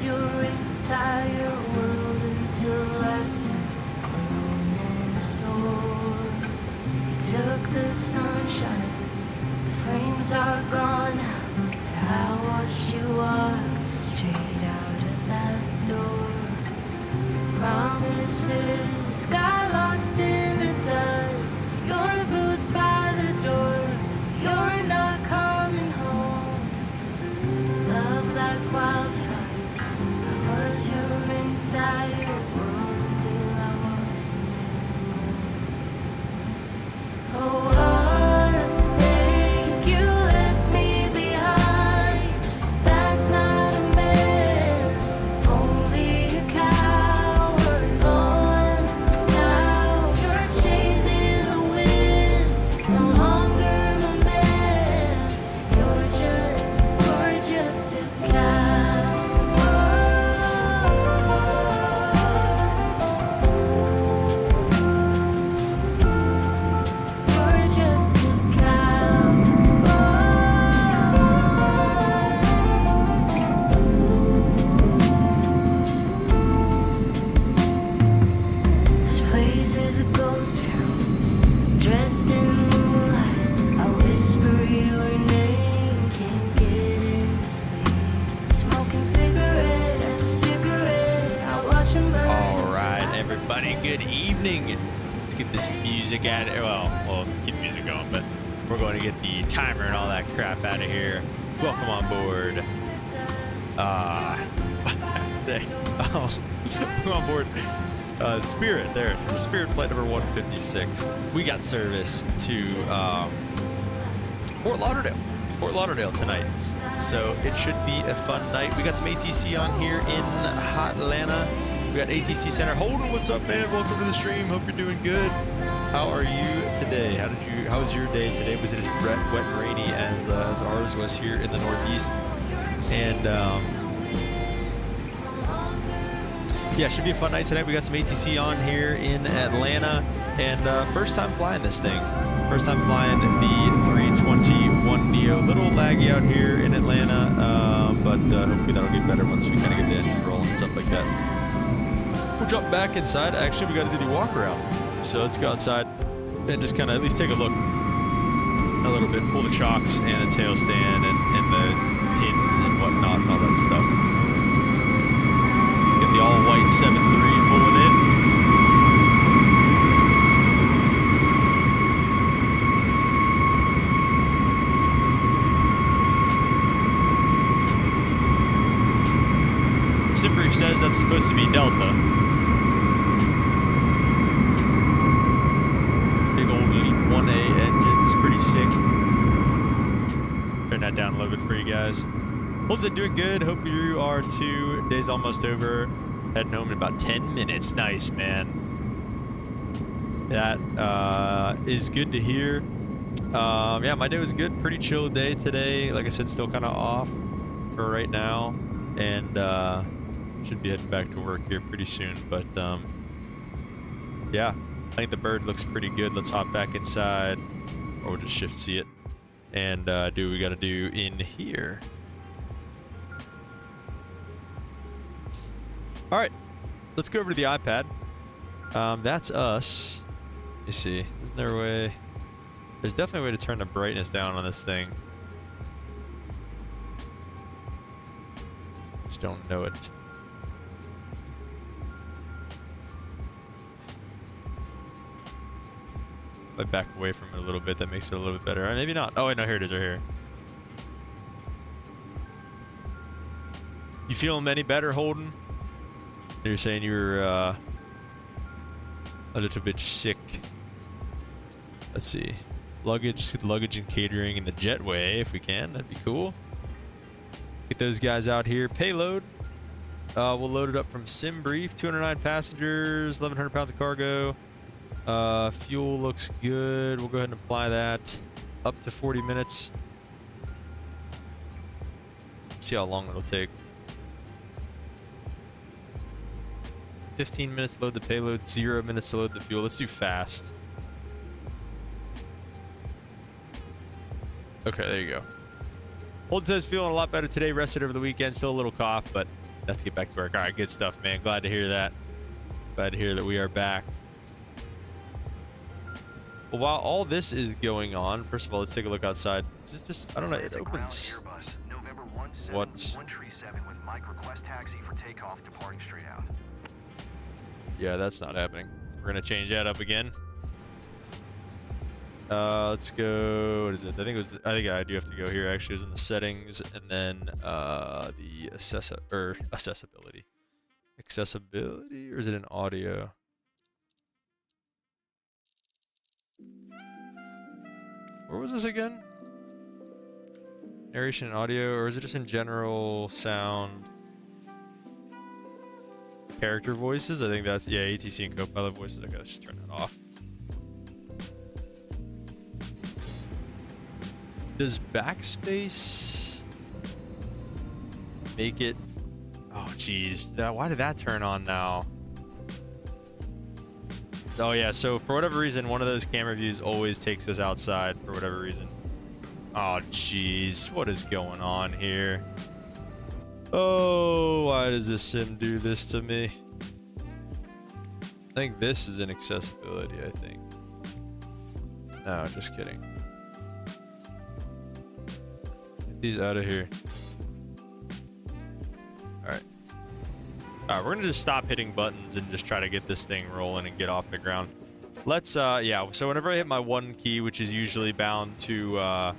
was your entire world until I stood alone in a storm. You took the sunshine, the flames are gone now, and I watched you walk straight out of that door. Promises got lost in the dust. Your boots by the door, you're not coming home. Love like wildfire, I was your entire world until I wasn't anymore. Oh, heartache, you left me behind. That's not a man, only a coward. Gone now, you're chasing the wind. No longer my man, you're just a coward. You're just a coward. This place is a ghost town, dressed in moonlight. I whisper your name, can't get any sleep. Smoking cigarette after cigarette, I watch 'em burn. All right, everybody, good evening. Let's get this music out of we'll keep the music going, but we're going to get the timer and all that crap out of here. Welcome on board. Welcome on board. Spirit, there. Spirit flight number 156. We got service to Fort Lauderdale tonight. So it should be a fun night. We got some ATC on here in hot Atlanta. We got ATC Center. Holden, what's up, man? Welcome to the stream. Hope you're doing good. How are you today? How was your day today? Was it as wet and rainy as ours was here in the Northeast? And yeah, should be a fun night tonight. We got some ATC on here in Atlanta, and first time flying this thing. First time flying the 321 Neo. Little laggy out here in Atlanta, but hopefully that'll get better once we kind of get the engines rolling and stuff like that. We'll jump back inside. Actually, we got to do the walk around. So let's go outside and just kind of at least take a look a little bit. Pull the chocks and the tail stand and the pins and whatnot and all that stuff. Get the all-white 7.3 pulling in. SimBrief says that's supposed to be Delta. Big old Elite 1A engines, pretty sick. Turn that down a little bit for you guys. Hope you're doing good. Hope you are too. Day's almost over. Heading home in about 10 minutes. Nice, man. That is good to hear. Yeah, my day was good. Pretty chill day today. Like I said, still kind of off for right now. And should be heading back to work here pretty soon. But yeah, I think the bird looks pretty good. Let's hop back inside, or we'll just shift see it and do what we got to do in here. All right, let's go over to the iPad. That's us. Let me see. Isn't there a way? There's definitely a way to turn the brightness down on this thing. Just don't know it. If I back away from it a little bit, that makes it a little bit better. Or maybe not. Oh, wait, no, here it is right here. You feeling any better, Holden? You're saying you were a little bit sick. Let's see. Luggage, get the luggage and catering in the jetway if we can. That'd be cool. Get those guys out here. Payload. We'll load it up from SimBrief. 209 passengers, 1,100 pounds of cargo. Fuel looks good. We'll go ahead and apply that. Up to 40 minutes. Let's see how long it'll take. 15 minutes to load the payload, 0 minutes to load the fuel. Let's do fast. Okay, there you go. Holden says feeling a lot better today. Rested over the weekend. Still a little cough, but Have to get back to work. All right, good stuff, man. Glad to hear that. Glad to hear that we are back. Well, while all this is going on, first of all, let's take a look outside. This is just, I don't know, it opens. What? With microquest taxi for takeoff, departing straight out. Yeah, that's not happening. We're gonna change that up again. Let's go. What is it? I think it was. I think I do have to go here. Actually, it was in the settings, and then the accessibility, or is it in audio? Where was this again? Narration and audio, or is it just in general sound? Character voices? I think that's, yeah, ATC and Copilot voices. Okay, let's just turn that off. Does backspace make it? Oh, geez. Why did that turn on now? Oh, yeah. So for whatever reason, one of those camera views always takes us outside for whatever reason. Oh, jeez. What is going on here? Oh, why does this sim do this to me? I think this is inaccessibility, I think. No, just kidding. Get these out of here. Alright. Alright, we're gonna just stop hitting buttons and just try to get this thing rolling and get off the ground. Let's, yeah, so whenever I hit my one key, which is usually bound to,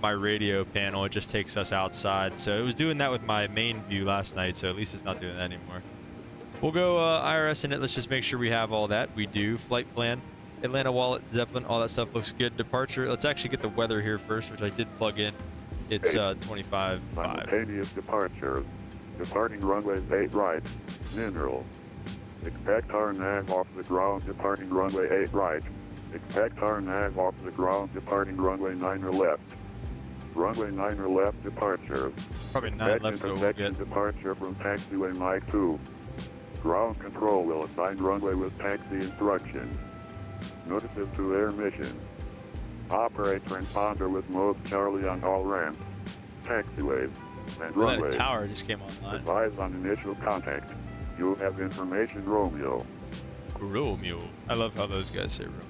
my radio panel, it just takes us outside. So it was doing that with my main view last night, so at least it's not doing that anymore. We'll go IRS in it. Let's just make sure we have all that. We do. Flight plan, Atlanta wallet, Zeppelin, all that stuff looks good. Departure. Let's actually get the weather here first, which I did plug in. It's 25.5. Simultaneous departure. Departing runway 8 right. Mineral. Expect our nav off the ground departing runway 8 right. Expect our nav off the ground departing runway 9 or left. Runway 9 or left departure. Probably 9 left go we'll get. Departure from taxiway Mike 2. Ground control will assign runway with taxi instructions. Notices to air mission. Operate transponder with mode Charlie on all ramps. Taxiways and runways. That tower just came online. Advise on initial contact. You have information Romeo. Romeo. I love how those guys say Romeo.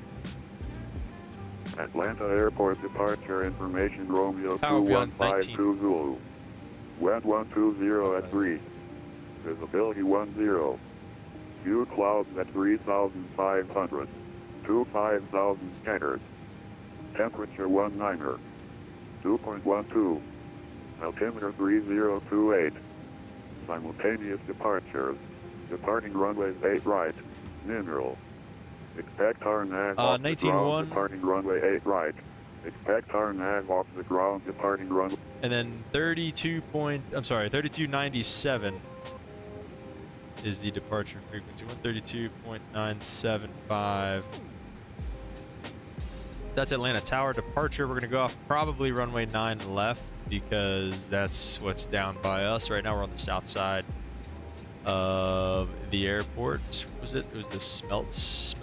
Atlanta Airport departure information Romeo Tower beyond 2152 Zulu. Wind 120 at 3. Visibility 10. View clouds at 3,500. 25,000 scattered. Temperature 19er. 2.12. Altimeter 3028. Simultaneous departures. Departing runways 8 right. Mineral. Expect our nav off the ground departing runway 8 right. Expect our nav off the ground departing runway. And then 3297 is the departure frequency. 132.975. That's Atlanta Tower departure. We're gonna go off probably runway 9 left because that's what's down by us. Right now we're on the south side of the airport. What was it? It was the Smelts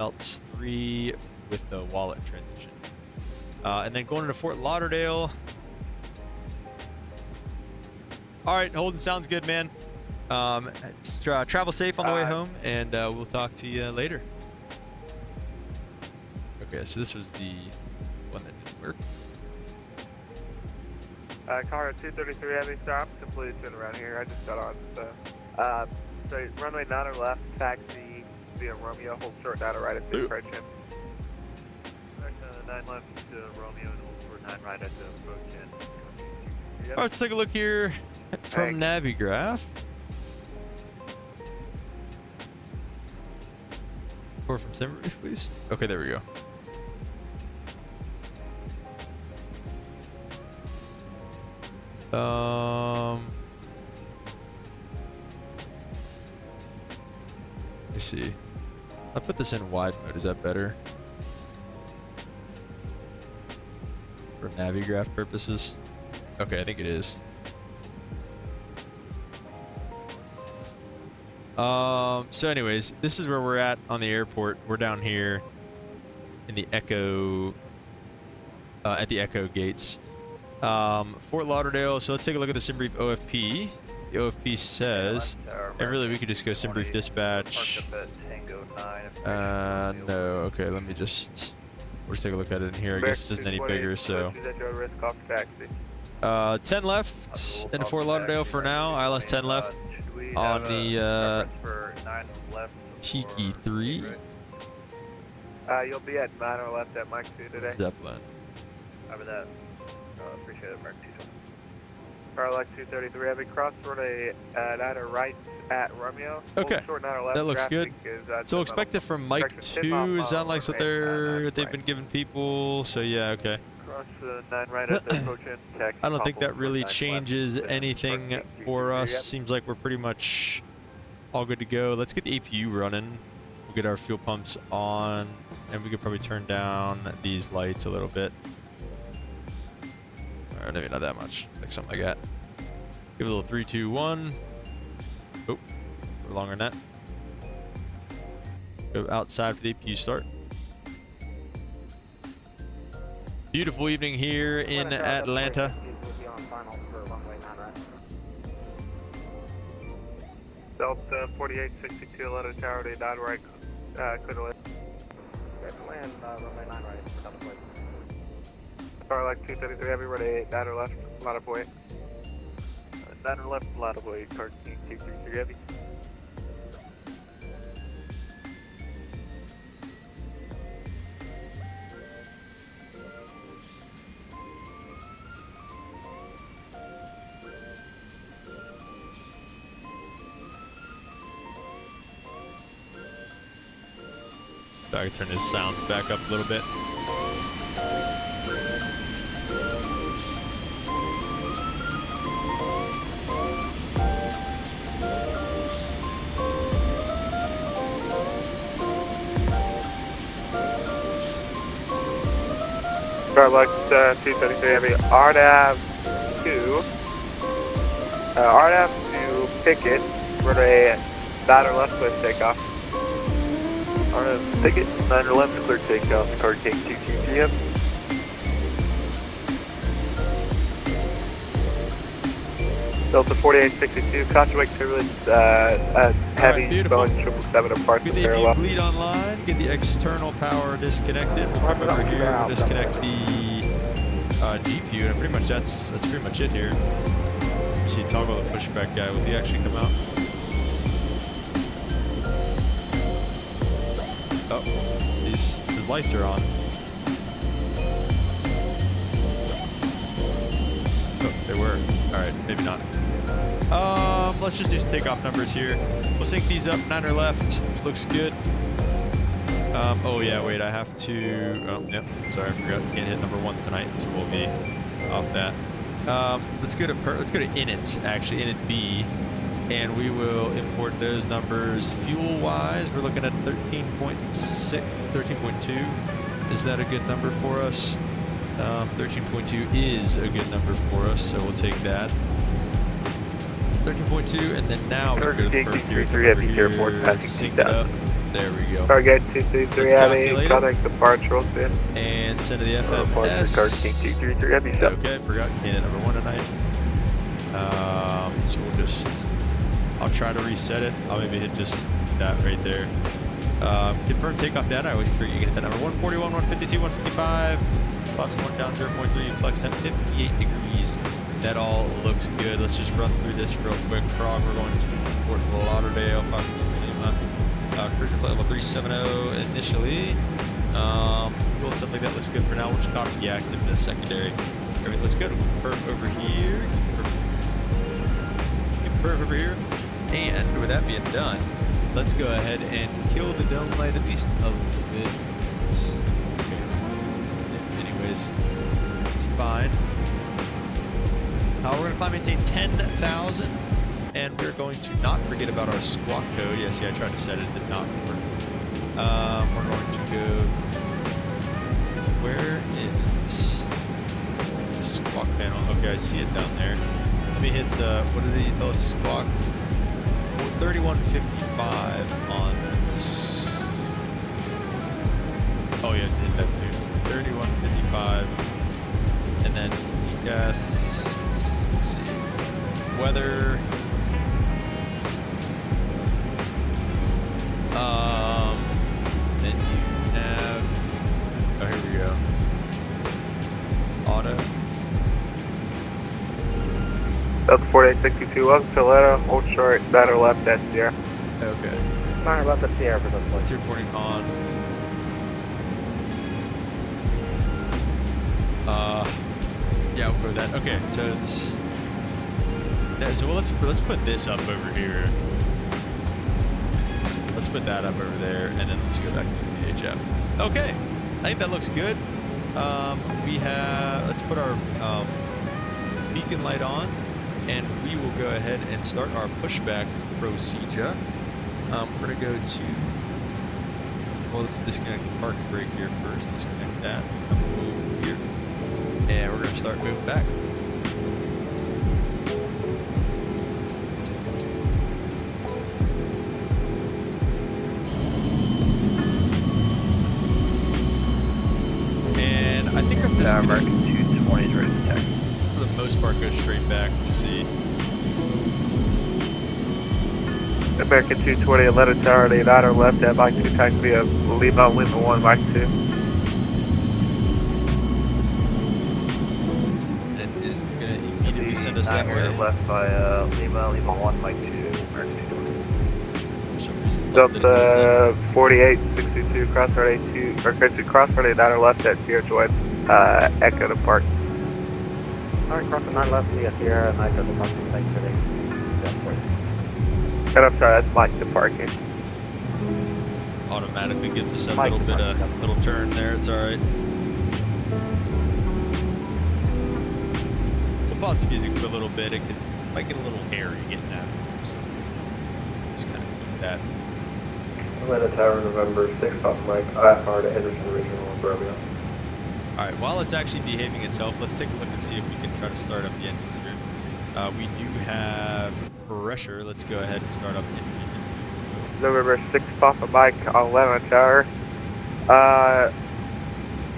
3 with the wallet transition. And then going into Fort Lauderdale. All right, Holden, sounds good, man. Travel safe on the way home, and we'll talk to you later. Okay, so this was the one that didn't work. Car 233 heavy stop, completed soon around here. I just got on, so. So runway 9 or left, taxi via Romeo, hold short 9 right at the approach in. 9 left to Romeo and hold short 9 right at the approach in. All right, let's take a look here from Navigraph. Or from SimBrief, please. Okay, there we go. Let me see. I'll put this in wide mode. Is that better? For Navigraph purposes? Okay, I think it is. So anyways, this is where we're at on the airport. We're down here in the Echo, at the Echo gates. Fort Lauderdale. So let's take a look at the SimBrief OFP. the OFP says. And really, we could just go sim brief dispatch. No. Okay, let me just. We'll just take a look at it in here. I guess this isn't any bigger, so. 10 left in Fort Lauderdale for now. ILS 10 left on the Tiki 3. You'll be at 9 or left at Mike 2 today. Zeppelin. Over that. Appreciate it, Mark 2. Starlight 233 Heavy, crossroad a 9 or right at Romeo. Okay, Short 9 or left, that looks good. is, So expected from Mike 2 is sound like what they've been giving people. So yeah, okay. Cross 9 right at the approach in tech. I don't think that really changes anything for us. Seems like we're pretty much all good to go. Let's get the APU running. We'll get our fuel pumps on, and we could probably turn down these lights a little bit. Or maybe not that much, like something like that. Give it a little 3, 2, 1. Oh, we're longer than that. Go outside for the APU start. Beautiful evening here in Atlanta. Delta 4862, Letter Tower to 9 right, clear to land. Land, runway 9 right, for Delta 48. Starlight 233 Heavy, ready 9 or left, line of way. 9 or left, line of way, car 233 Heavy. I can turn his sounds back up a little bit. Starlight 233 Heavy, RDAV 2. RDAV to Picket, runway 9 or left, with takeoff. RDAV Picket, 9 or left, clear takeoff, car King 223 Delta 4862, Contract turbulence, heavy, Boeing 777 apart Get from the parallel. APU bleed online, get the external power disconnected. We'll come over here, we'll disconnect the GPU, and pretty much that's pretty much it here. You see toggle the pushback guy, was he actually come out? Oh, his lights are on. Oh, they were. Alright, maybe not. Let's just do some takeoff numbers here. We'll sync these up, 9 or left. Looks good. Oh yeah, wait, I have to, oh, yep, sorry, I forgot. Can't hit number 1 tonight, so we'll be off that. Let's go to init, actually, init B, and we will import those numbers. Fuel-wise, we're looking at 13.6, 13.2. Is that a good number for us? 13.2 is a good number for us, so we'll take that. 13.2, and then now we go to the perf here. Sync it up. There we go. Target 233 Heavy, contact departure, and send to the FMS. Car King 233 Heavy, so. Okay, forgot candidate number 1 tonight. So we'll just, I'll try to reset it. I'll maybe hit just that right there. Confirm takeoff data. I always forget you can hit that number 141, 152, 155. Fox 1 down 0.3, flex temp 58 degrees. That all looks good. Let's just run through this real quick. Prague, we're going to Fort Lauderdale, Fox Lima. Cruiser flight level 370 initially. Cool, stuff like that looks good for now. We'll just copy the active to the secondary. Everything looks good. Perf over here. Perf over here. And with that being done, let's go ahead and kill the dome light at least a little bit. Anyways, it's fine. We're going to climb maintain 10,000, and we're going to not forget about our squawk code. Yes, I tried to set it, it did not work. We're going to go. Where is the squawk panel? Okay, I see it down there. Let me hit what did he tell us? Squawk. 3155 on. Oh, you have to hit that too. 3155, and then TCAS. Let's see. Weather Delta 4862, welcome to Atlanta, hold short, 9 left at Sierra. Okay. 9 left at Sierra for Delta What's 48. your reporting on? Yeah, we'll go with that. Okay, so it's... Yeah, so let's put this up over here. Let's put that up over there, and then let's go back to the VHF. Okay, I think that looks good. We have... Let's put our beacon light on, and we will go ahead and start our pushback procedure. We're going to go to... Well, let's disconnect the parking brake here first. Disconnect that. Move here. And we're going to start moving back. And I think I'm just going to... American 220 is ready to detect. For the most part, go straight back. We'll see. American 220, Atlanta Tower, 89 left at Mike 2, taxi via Lima, Lima 1, Mike 2. And is going to immediately send us that way. Left by Lima, Lima 1, Mike 2, American 220. For some reason, left it is Delta 4862, crossroad A2, or crossroad 89 left at Sierra Joy, Echo to Park. Alright, crossing 9 left via Sierra, and I go to the parking site today. Delta 48. And I'm sorry, that's Mike to parking. automatically gives us a Mike, little bit of little turn there. It's all right. We'll pause the music for a little bit. It might get a little hairy getting that. So just kind of keep that. Atlanta Tower, November 6th off Mike, IFR to Henderson Regional with Romeo. All right, while it's actually behaving itself, let's take a look and see if we can try to start up the engines here. We do have pressure. Let's go ahead and start up the engine. November 6th, Papa Mike on Atlanta Tower.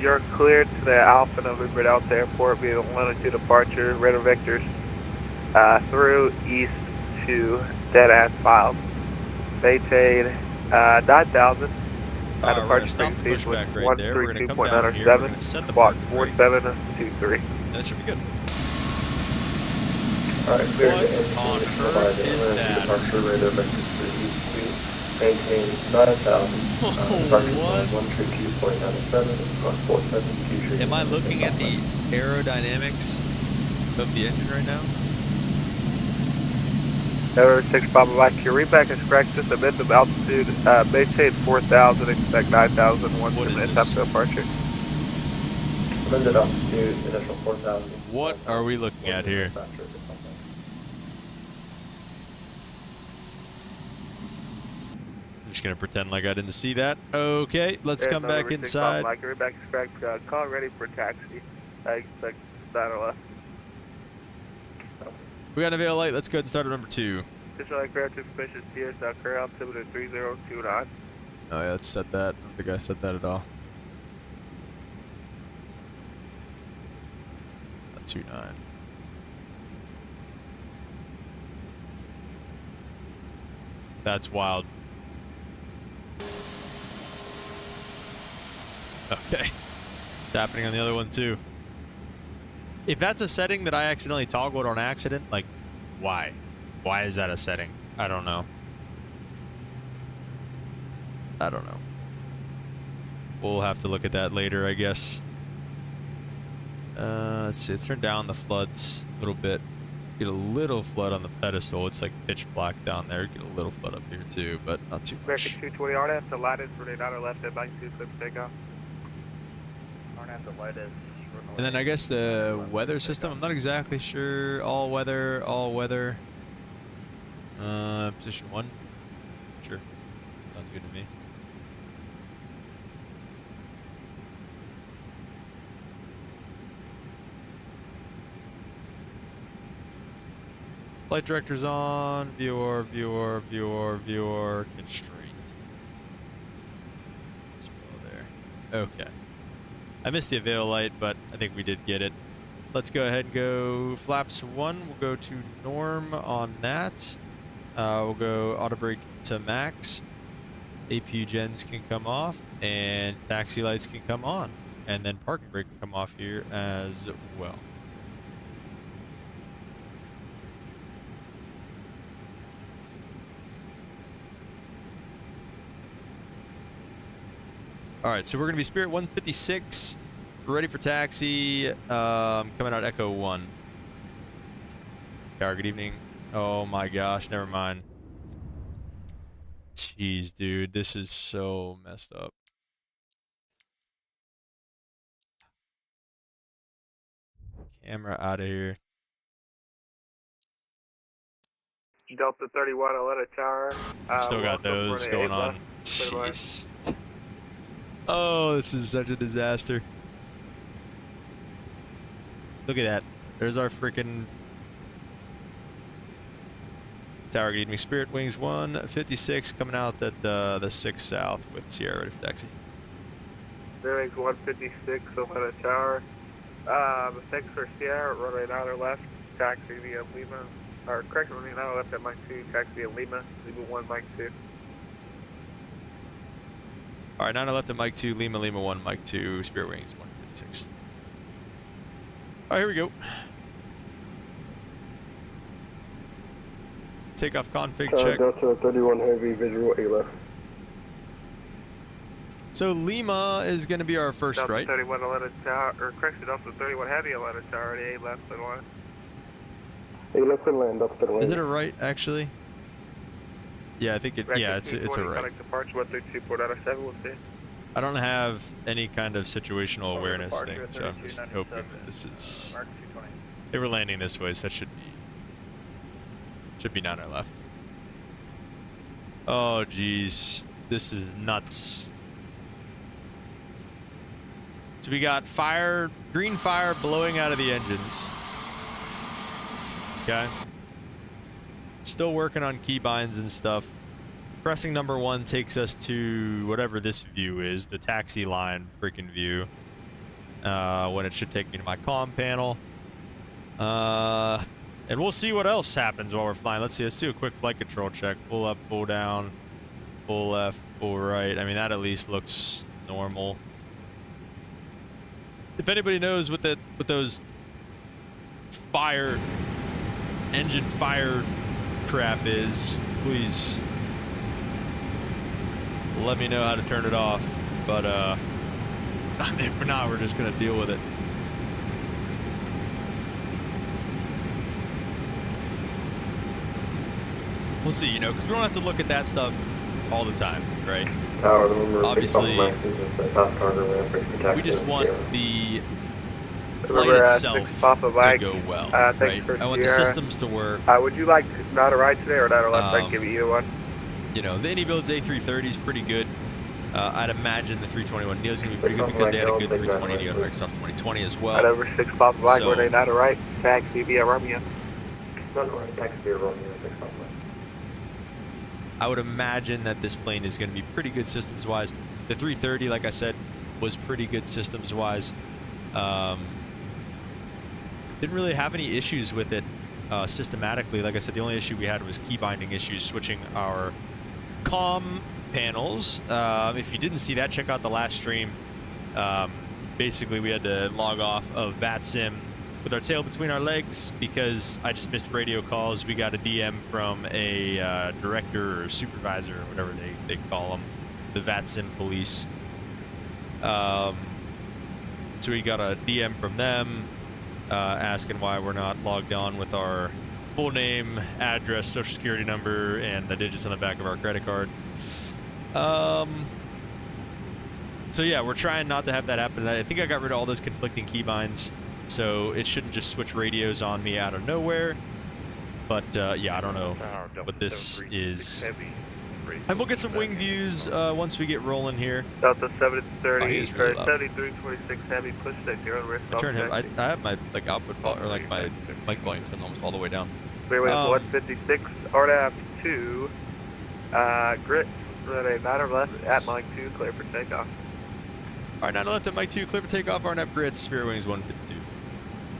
You're cleared to the Alpha November Delta Airport via the 102 departure, Radar Vectors, through east to dead ass files. Maintain 9,000. We're Departure going to stop the frequency pushback right there. We're going to come down here. We're going to set the block parking brake. 4723. And that should be good. Alright, clear What to engine on condition earth provided. is Atlanta that? Departure Radar Vectors to east to maintain 9,000. Departure What? 132.97 on 47 Am I looking at the aerodynamics of the engine right now? November 6th, Papa Mike. Your readback is correct. Just amend the altitude. Maintain 4,000. Expect 9,000. Once What is minutes this? after departure. Amended altitude, initial 4,000. What are we looking at here? I'm just going to pretend like I didn't see that. Okay, let's come back November 6th, inside. Papa Mike. Your readback is correct. Call ready for taxi. I expect 9 left. We got a veil light. Let's go ahead and start at number 2. Additional aircraft information is South Korea, altimeter 3029. Oh, yeah, let's set that. I don't think I set that at all. 29. That's wild. Okay. It's happening on the other one too. If that's a setting that I accidentally toggled on accident, like, why? Why is that a setting? I don't know. I don't know. We'll have to look at that later, I guess. Let's see. Let's turn down the floods a little bit. Get a little flood on the pedestal. It's like pitch black down there. Get a little flood up here too, but not too much. American 220 RNAV to light is for the 9 left at 92 clip takeoff. RNAV to light is. And then I guess the weather system, I'm not exactly sure. All weather, all weather. Position 1. Sure. Sounds good to me. Flight director's on. Viewer, viewer, viewer, viewer. Constraint. Let's go there. Okay. I missed the avail light, but I think we did get it. Let's go ahead and go flaps 1. We'll go to norm on that. We'll go auto brake to max. APU gens can come off, and taxi lights can come on. And then parking brake can come off here as well. All right, so we're going to be Spirit 156, ready for taxi, coming out Echo 1. Tower, good evening. Oh my gosh, never mind. Jeez, dude, this is so messed up. Camera out of here. Delta 31, Atlanta Tower. Still got those going on. Jeez. Oh, this is such a disaster. Look at that. There's our freaking tower. Good evening, Spirit Wings 156 coming out at the 6 South with Sierra ready for taxi. Spirit Wings 156, Atlanta Tower. Thanks for Sierra, runway 9 or left, taxi via Lima. Or correct, runway 9 or left at Mike 2, taxi via Lima, Lima 1, Mike 2. All right, 9 left at Mike 2, Lima 1, Mike 2, Spirit Wings 156. All right, here we go. Takeoff config check. Delta 31 Heavy, visual A left. So Lima is going to be our first, Delta right? 31 Atlanta Tower, or correction, Delta 31 Heavy Atlanta Tower, the 8 left and 1. A left and land, Delta 31. Is it a right, actually? Yeah, I think it. Yeah, it's a right. Departure 132 Port 907, we'll see. I don't have any kind of situational awareness thing, so I'm just hoping that this is. They were landing this way, so that should be 9 or left. Oh, jeez, this is nuts. So we got fire, green fire blowing out of the engines. Okay. Still working on keybinds and stuff. Pressing number 1 takes us to whatever this view is, the taxi line freaking view. When it should take me to my comm panel. And we'll see what else happens while we're flying. Let's see, let's do a quick flight control check. Full up, full down, full left, full right. I mean, that at least looks normal. If anybody knows what those engine fire crap is, please let me know how to turn it off. But I mean, for now, we're just gonna deal with it. We'll see, you know, because we don't have to look at that stuff all the time, right? Obviously, we just want the flight itself to go well, right? I want the systems to work. Would you like not a right today or not a left? I can give you either one. You know, the Inibuilds A330 is pretty good. I'd imagine the 321 Neo is going to be pretty good because they had a good 320 Neo in Microsoft 2020 as well. Over 6 Papa Mike, were they not a right? Taxi via Romeo. Not a right, taxi via Romeo, 6 Papa Mike. I would imagine that this plane is going to be pretty good systems-wise. The 330, like I said, was pretty good systems-wise. Didn't really have any issues with it systematically. Like I said, the only issue we had was key binding issues, switching our comm panels. If you didn't see that, check out the last stream. Basically, we had to log off of Vatsim with our tail between our legs because I just missed radio calls. We got a DM from a director or supervisor or whatever they call them, the Vatsim police. So we got a DM from them asking why we're not logged on with our full name, address, social security number, and the digits on the back of our credit card. So yeah, we're trying not to have that happen. I think I got rid of all those conflicting keybinds, so it shouldn't just switch radios on me out of nowhere. But yeah, I don't know what this is. And we'll get some wing views once we get rolling here. Delta 730 or really 7326 Heavy, push that 0 wrist. I have my like output or like my mic volume turned almost all the way down. Freeway 156, RDAF 2, grit, runway 9 or left at Mike 2, clear for takeoff. Alright, 9 left at Mike 2, clear for takeoff, RNF grits, Spirit Wings 152.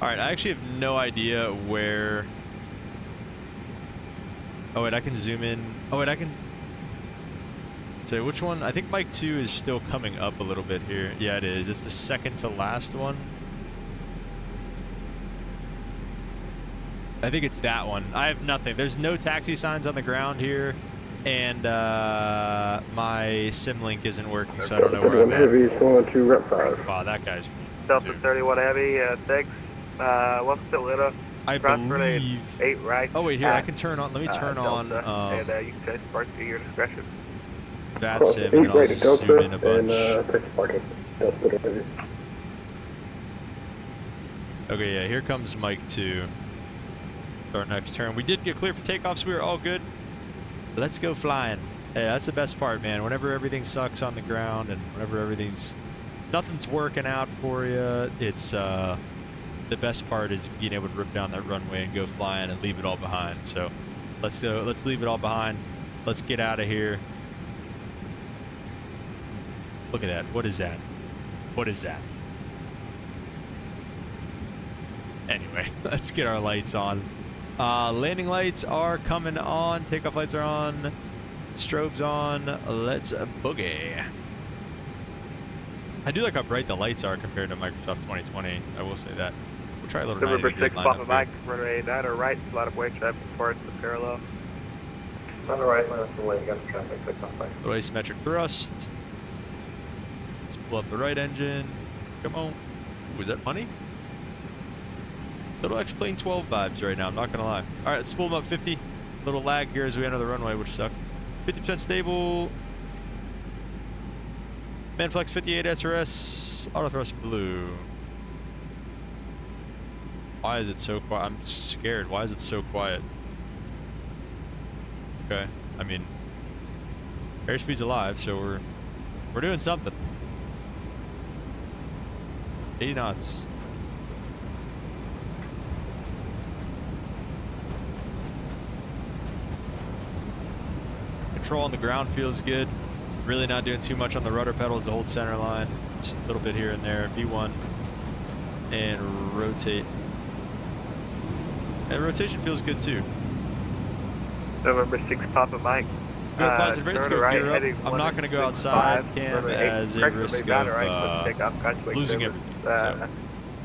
Alright, I actually have no idea where... Oh wait, I can zoom in. Oh wait, I can... So which one? I think Mike 2 is still coming up a little bit here. Yeah, it is. It's the second to last one. I think it's that one. I have nothing. There's no taxi signs on the ground here. and my SimLink isn't working, so I don't know where I'm at. Heavy is going to rep 5. Wow, that guy's Delta 31 Heavy, thanks. Welcome to Atlanta. I Cross relay believe. 8 right. Oh wait, here I can turn on. Let me turn Delta, on and you can test park to your discretion. Vatsim, and I'll zoom in a bunch. Okay, yeah, here comes Mike 2. Our next turn. We did get clear for takeoff, so we were all good. Let's go flying. Hey, that's the best part, man. Whenever everything sucks on the ground and whenever nothing's working out for you, it's the best part is being able to rip down that runway and go flying and leave it all behind. So let's go. Let's leave it all behind. Let's get out of here. Look at that. What is that? What is that? Anyway, let's get our lights on. Landing lights are coming on. Takeoff lights are on. Strobes on. Let's boogie. I do like how bright the lights are compared to Microsoft 2020. I will say that. We'll try a little November 6, Papa Mike, here. runway 9 or right, a lot of wake traffic towards the parallel. On the right, line up the way, you got the traffic, 6 off Mike. Little asymmetric thrust. Let's pull up the right engine. Come on. Was that money? Little X-Plane 12 vibes right now, I'm not gonna lie. Alright, let's pull them up 50. Little lag here as we enter the runway, which sucks. 50% stable. Manflex 58 SRS. Auto thrust blue. Why is it so quiet? I'm scared. Why is it so quiet? Okay. I mean, airspeed's alive, so we're doing something. 80 knots. Control on the ground feels good. Really not doing too much on the rudder pedals to hold center line. Just a little bit here and there. V1 and rotate. And rotation feels good too. November 6, Papa Mike. Good positive rate. Let's go right, gear up. I'm not going to go outside, Cam, as a risk of losing everything. So.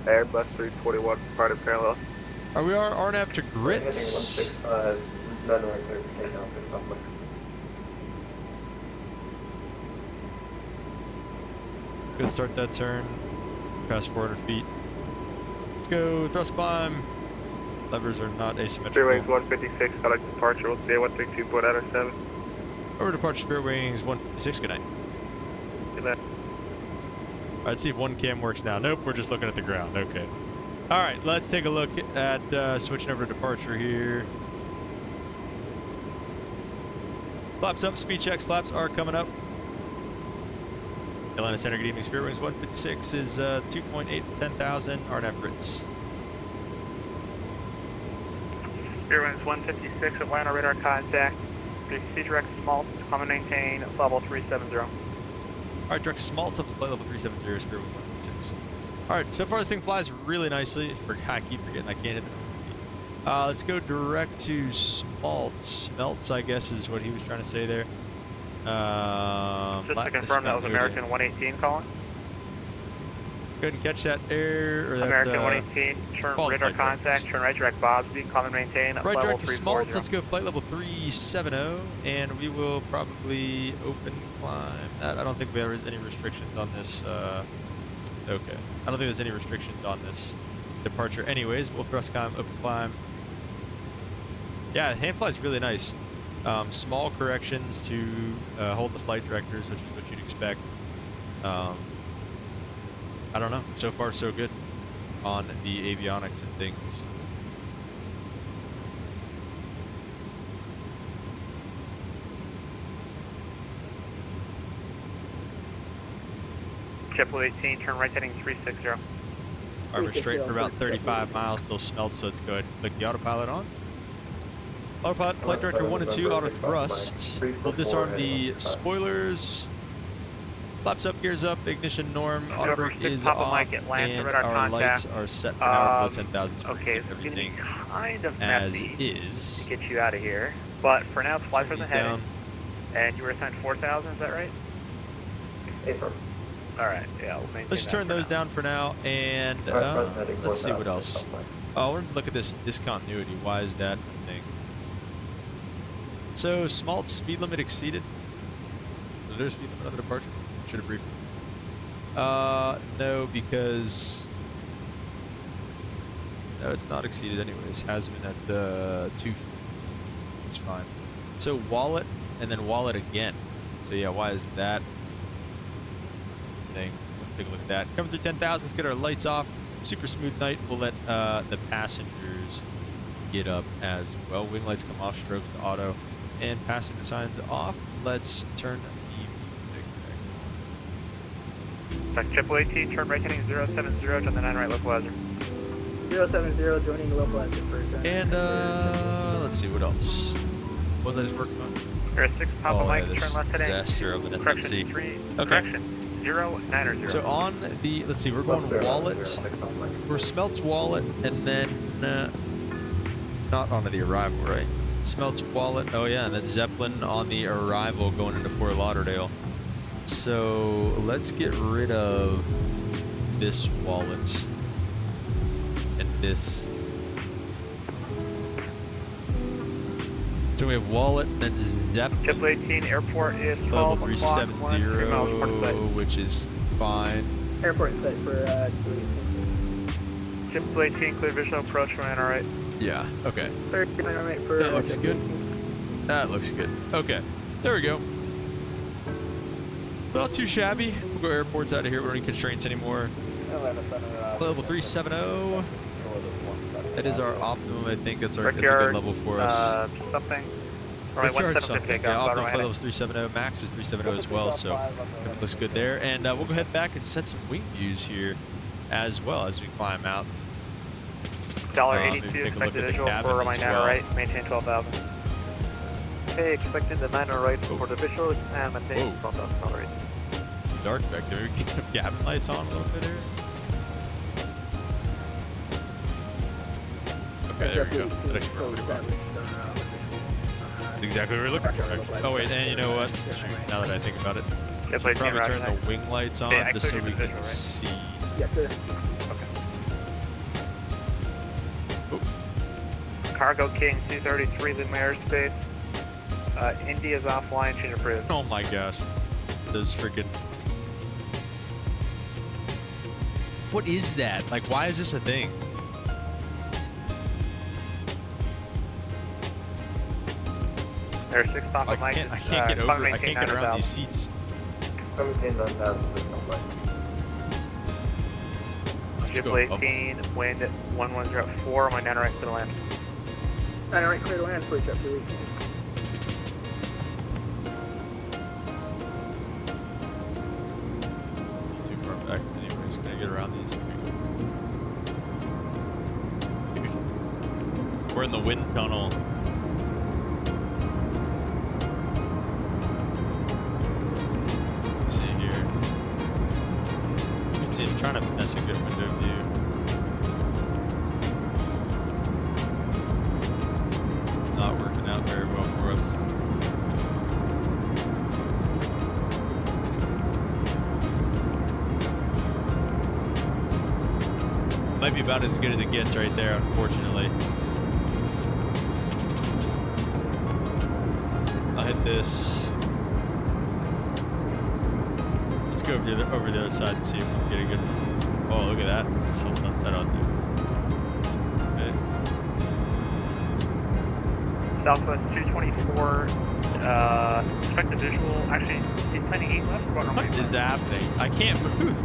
Airbus 321 departed parallel. Are we RNAV to grits? Good, start that turn. Past 400 feet. Let's go thrust climb. Levers are not asymmetrical. Spirit Wings 156, contact departure. We'll see you 132.907. Over departure, Spirit Wings 156. Good night. Good night. Let's see if one cam works now. Nope, we're just looking at the ground. Okay. All right, let's take a look at switching over to departure here. Flaps up, speed checks. Flaps are coming up. Atlanta Center, good evening. Spirit Wings 156 is 2.8 for 10,000. RNAV grits. Spirit Wings 156, Atlanta radar contact. Proceed direct small, common maintain, level 370. All right, direct small up to flight level 370, Spirit Wings 156. All right, so far this thing flies really nicely. I keep forgetting I can't hit the let's go direct to Smelts, I guess is what he was trying to say there. Just to confirm, that was American 118 calling. Go ahead and catch that air. Or that, American 118, turn radar contact, turn right direct Bobsby, common maintain, right level direct to 340. Smalls, let's go flight level 370, and we will probably open climb. I don't think there is any restrictions on this. Okay, I don't think there's any restrictions on this departure. Anyways, we'll thrust climb, open climb. Yeah, hand fly is really nice. Small corrections to hold the flight directors, which is what you'd expect. I don't know. So far, so good on the avionics and things. JetBlue 18, turn right heading 360. All right, we're straight for about 35 miles till Smelts, so let's go ahead and click the autopilot on. Autopilot, flight director 1 and 2, auto thrust. We'll disarm the spoilers. Flaps up, gears up, ignition norm, auto brake is off, and our lights are set for now below 10,000. So okay, it's going to be kind of as messy is. to get you out of here. But for now, fly for the head. Down. And you were assigned 4,000, is that right? Affirm. Alright, yeah, we'll maintain Let's just turn those down for now, and let's see what else. Oh, I want to look at this discontinuity. Why is that a thing? So, Smalt's speed limit exceeded. Was there a speed limit on the departure? Should have briefed. No, because no, it's not exceeded anyways. Has been at 2, which is fine. So wallet and then wallet again. So yeah, why is that thing? Let's take a look at that. Coming through 10,000. Let's get our lights off. Super smooth night. We'll let the passengers get up as well. Wing lights come off. Strokes to auto, and passenger signs off. Let's turn the Triple AT, turn right heading 070 to the 9 right localizer. 070, joining the localizer for turn. And let's see what else. What was I just working on? Air 6 Papa Mike, this turn left heading. disaster of an Correction FMC. 3, Okay. correction 090. So on the, let's see, we're going wallet. We're Smelt's wallet, and then not onto the arrival, right? Smelt's wallet. Oh yeah, and then Zeppelin on the arrival going into Fort Lauderdale. So let's get rid of this wallet and this. So we have wallet and Zeppelin. Triple 18, airport is 12 Level o'clock, 3 miles port site. 370, which is fine. Airport site for Triple 18, clear visual approach from NR right. Yeah, okay. 39 right for That looks good. That looks good. Okay, there we go. Not too shabby. We'll go airports out of here. We don't need constraints anymore. Level 370. That is our optimum. I think that's our that's a good level for us. Something. Brickyard something. Yeah, optimum flight level is 370. Max is 370 as well, so it looks good there. And we'll go ahead back and set some wing views here as well as we climb out. $82 expected visual for my 9 right. Maintain 12,000. Okay, expected the 9 right for the visual and maintain 12,000 right. Dark back there. We can get some cabin lights on a little bit here. Okay, there we go. That actually worked pretty well. That's exactly what we're looking for, actually. Oh wait, and you know what? Shoot, now that I think about it, probably turn the wing lights on just so we can see. Yes, sir. Cargo King 233 Lumiere airspace. India's offline, change approved. Oh my gosh. Those freaking... What is that? Like, why is this a thing? Air 6 Papa I Mike. can't get over. I can't get around these seats. 17,000. Triple 18, wind 1104, my 9 right to the land. 9 right, clear to land, please, up to week. It's not too far back. Anyways, can I get around these? We're in the wind tunnel. Let's see here. See, I'm trying to finesse a good window view. Not working out very well for us. Might be about as good as it gets right there, unfortunately. I'll hit this. Let's go over the other side and see if we can get a good one. Oh, look at that. There's still sunset out there. Okay. Southwest 224, expected visual, actually, he's planning 8 left. What is happening? I can't move.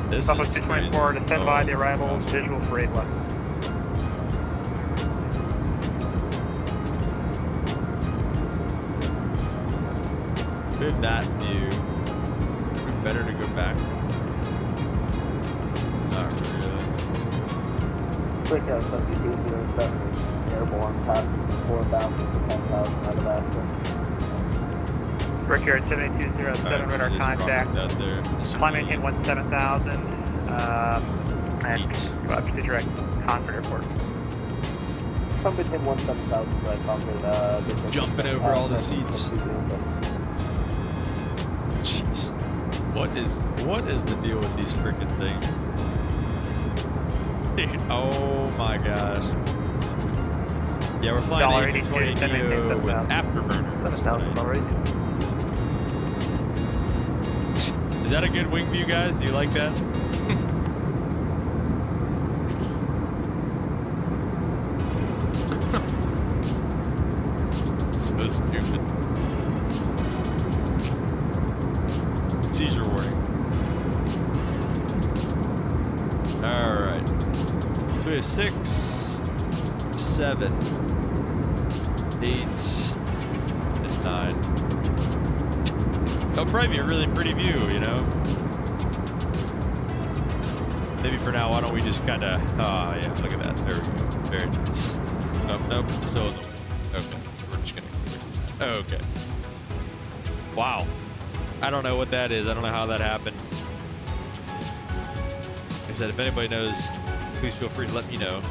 This Southwest is 224 to stand by the arrival, gosh. visual for 8 left. Good that view. We better to go back. Not really. Quick, 7207, airborne, past 4,000 to 10,000 out of Aspen. Brickyard 7207, radar contact. Out there. Climb maintain 17,000, and go up to direct Concord Airport. Come between 17,000, right, Concord, Jumping over all the seats. Jeez. What is the deal with these freaking things? Dude, oh my gosh. Yeah, we're flying the A320 Neo with afterburners. 7,000 already. Is that a good wing view, guys? Do you like that? So stupid. Seizure warning. All right. So we have 6, 7, 8, and 9. That'll probably be a really pretty view, you know? Maybe for now, why don't we just kind of... Oh, yeah, look at that. There we go. Very nice. Nope, nope. Still in the... Okay. We're just going to... Okay. Wow. I don't know what that is. I don't know how that happened. Like I said, if anybody knows, please feel free to let me know.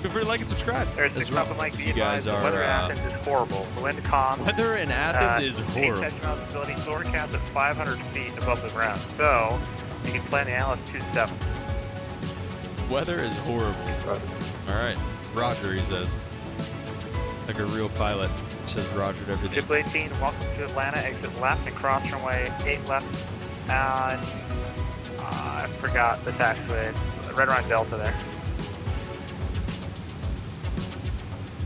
Feel free to like and subscribe. There's as the well. like You guys are... weather in Athens is horrible. The wind calm. Weather in Athens is horrible. Touchdown visibility floor caps at 500 feet above the ground. So, you can plan the Alice 27. Weather is horrible. All right. Roger, he says. Like a real pilot. Says Roger to everything. Ship 18, welcome to Atlanta. Exit left and cross runway 8 left. And I forgot the taxiway. Right around Delta there.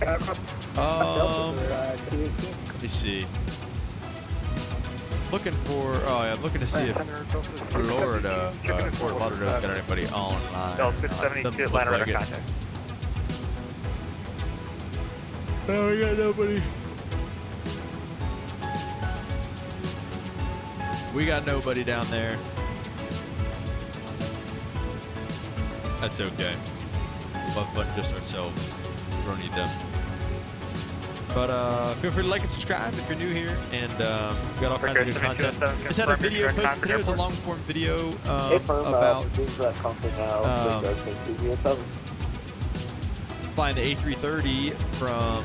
Let me see. Looking for, oh yeah, I'm looking to see if Florida, Fort Lauderdale's got anybody online. Delta 672 Atlanta radar contact. Oh, we got nobody. We got nobody down there. That's okay. We'll have fun just ourselves. We don't need them. But feel free to like and subscribe if you're new here, and we got all kinds of new content. Just had a video posted today. It was a long form video about flying the A330 from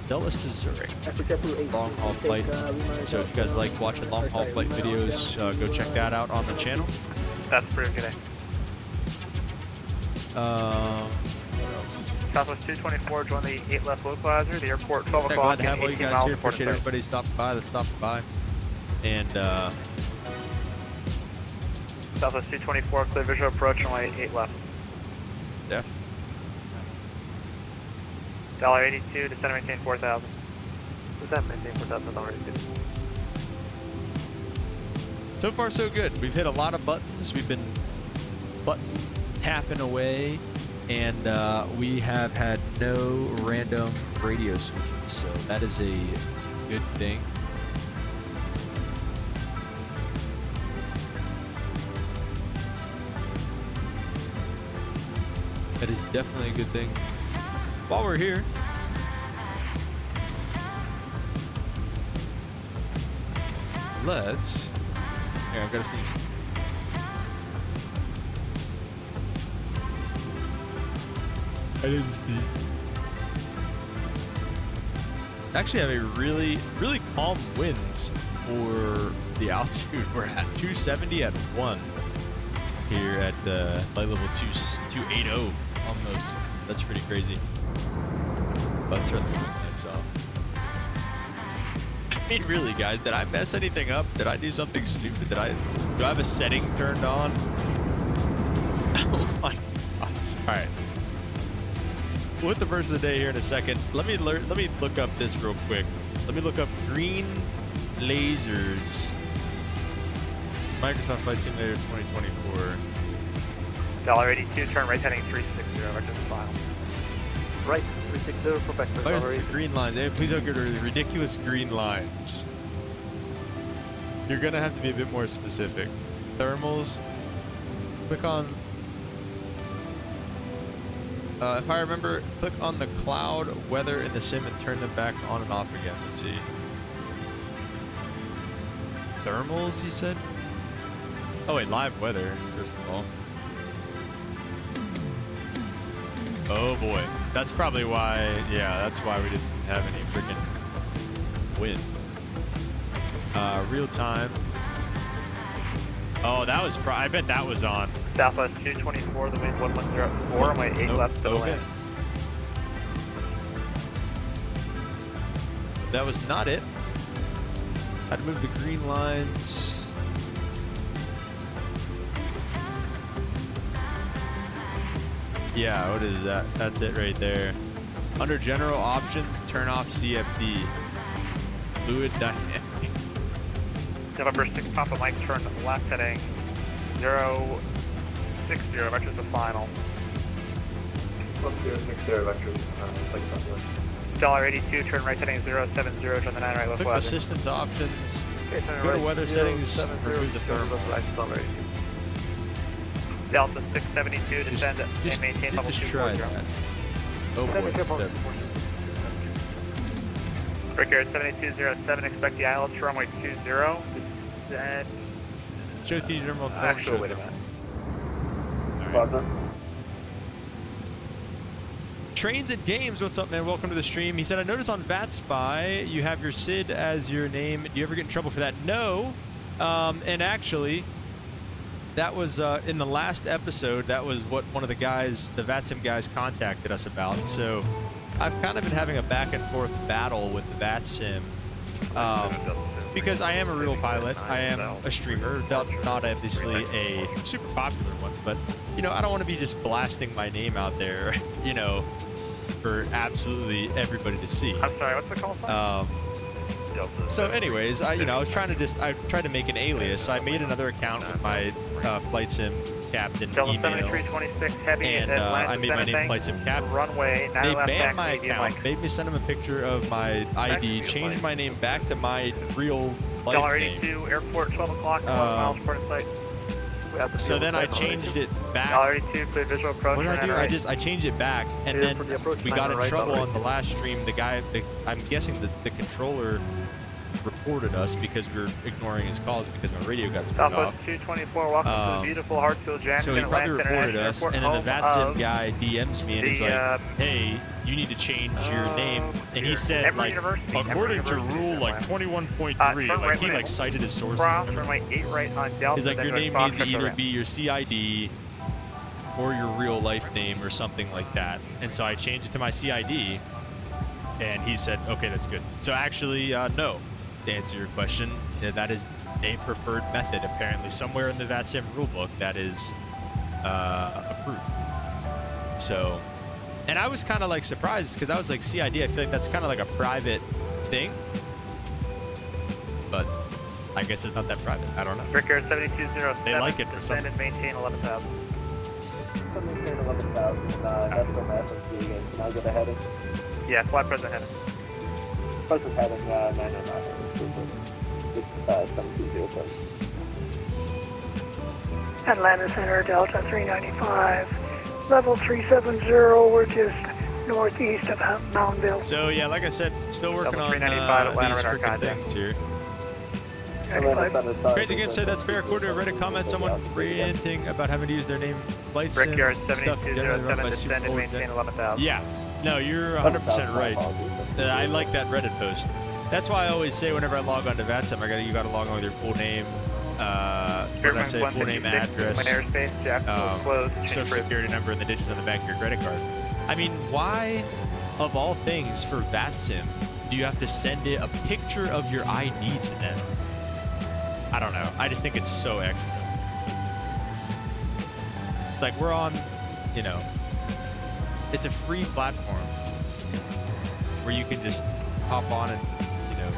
Dallas to Zurich. Long haul flight. So if you guys like watching long haul flight videos, go check that out on the channel. That's pretty good. Southwest 224, join the 8 left localizer. The airport 12 o'clock. Glad to have all you guys here. Appreciate everybody stopping by. That's stopping by. And Southwest 224, clear visual approach, runway 8 left. Yeah. $82, descend and maintain 4,000. Descend and maintain 4,000 already. So far, so good. We've hit a lot of buttons. We've been button tapping away, and we have had no random radio switches, so that is a good thing. That is definitely a good thing. While we're here, let's... Here, I've got to sneeze. I didn't sneeze. Actually have a really calm winds for the altitude. We're at 270 at 1 here at flight level 280 almost. That's pretty crazy. Let's turn the wing lights off. I mean, really, guys, did I mess anything up? Did I do something stupid? Do I have a setting turned on? Oh my gosh! All right. We'll hit the verse of the day here in a second. Let me look up this real quick. Let me look up green lasers. Microsoft Flight Simulator 2024. $82, turn right heading 360, vector file. Right, 360 for vector. Where's the green lines? Hey, please don't get rid of the ridiculous green lines. You're gonna have to be a bit more specific. Thermals. Click on. If I remember, click on the cloud, weather, in the sim and turn them back on and off again. Let's see. Thermals, he said? Oh wait, live weather, first of all. Oh boy. That's probably why, yeah, that's why we didn't have any freaking wind. Real time. Oh, that was. I bet that was on. Southwest 224, the wind 1104, on my 8 left to the okay. land. That was not it. Had to move the green lines. Yeah, what is that? That's it right there. Under general options, turn off CFD. Fluid dynamics. November 6 Papa Mike, turn left heading 060, vectors to final. 1060 vectors, like something. $82, turn right heading 070, turn the 9 right left Click weather. assistance options. Okay, turn Go to right, weather 0, settings. 70, Remove the turn thermal. left right, Delta 672, descend and maintain level just try 240. that. Oh boy. Brickyard 7207, expect the ILS to runway 20. Descend. Show the thermal. Actually, wait a minute. Plaza. Trains and Games, what's up, man? Welcome to the stream. He said, I noticed on VatSpy you have your SID as your name. Do you ever get in trouble for that? No. And actually, that was in the last episode. That was what one of the guys, the Vatsim guys, contacted us about. So I've kind of been having a back and forth battle with the Vatsim. Because I am a real pilot. I am a streamer, not obviously a super popular one, but you know, I don't want to be just blasting my name out there, you know, for absolutely everybody to see. I'm sorry, what's the call sign? So anyways, I tried to make an alias, so I made another account with my flight sim captain Delta email, 7326 heavy and I made my name flight sim captain. Runway, They left banned my taxi, account, made me send them a picture of my ID, changed my name back to my real life name. $82, airport 12 o'clock, 1 miles port in sight. So then I changed it back. $82, clear visual approach. What did I do? I changed it back, and then we got in trouble on the last stream. The guy, I'm guessing the controller reported us because we were ignoring his calls because my radio got turned Southwest off. 224, welcome to the beautiful Hartsfield Jackson. So he probably reported us, and then the Vatsim guy DMs me and he's like, hey, you need to change your name. And he said, like, according to rule like 21.3, like he like cited his sources. Runway 8 right on Delta. He's like, your name needs to either be your CID or your real life name or something like that. And so I changed it to my CID, and he said, okay, that's good. So actually, no. To answer your question, that is a preferred method. Apparently, somewhere in the VATSIM rulebook, that is approved. So, and I was kind of like surprised because I was like, CID, I feel like that's kind of like a private thing. But I guess it's not that private. I don't know. Brickyard 7207. They like it for some. Descend and maintain 11,000. Maintain 11,000. That's from FMC again. Can I get a heading? Yeah, flight present heading. Present heading 999. 7207. Atlanta Center, Delta 395, level 370, we're just northeast of Mountainville. So yeah, like I said, still working on these freaking things here. Crazy Game said that's fair. According to a Reddit comment, someone ranting about having to use their name flight sim Brickyard stuff generally run 7207, by descend super and old maintain 11,000. Yeah, no, you're 100% right. I like that Reddit post. That's why I always say whenever I log on to VATSIM, you got to log on with your full name. What did I say? Full name, address, social security number, and the digits on the back of your credit card. I mean, why, of all things, for VATSIM, do you have to send it a picture of your ID to them? I don't know. I just think it's so extra. Like, we're on, you know, it's a free platform where you can just hop on and, you know,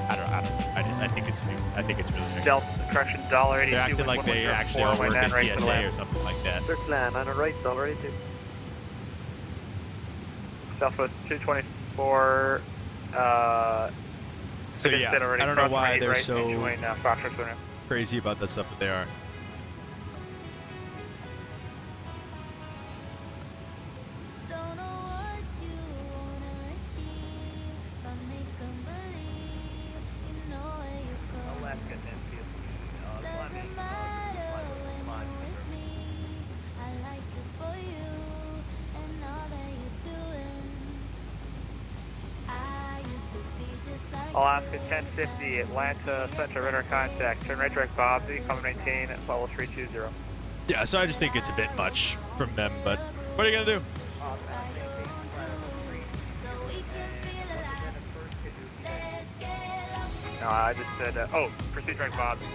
I don't know. I think it's stupid. I think it's really extra. Delta, correction, $82. They're acting like they actually all work at TSA or something like that. Search land on the right, $82. Southwest 224, So yeah, I don't know why they're so Foxtrot crazy about that stuff, but they are. Don't know what you wanna achieve, but make 'em believe you know where you go. Doesn't matter when you're with me. I like it for you and all that you're doing. I used to be just like Alaska 1050, Atlanta Central radar contact. Turn right direct Bobsy, come maintain at level 320. Yeah, so I just think it's a bit much from them, but what are you gonna do? No, I just said, oh, proceed direct Bobsy.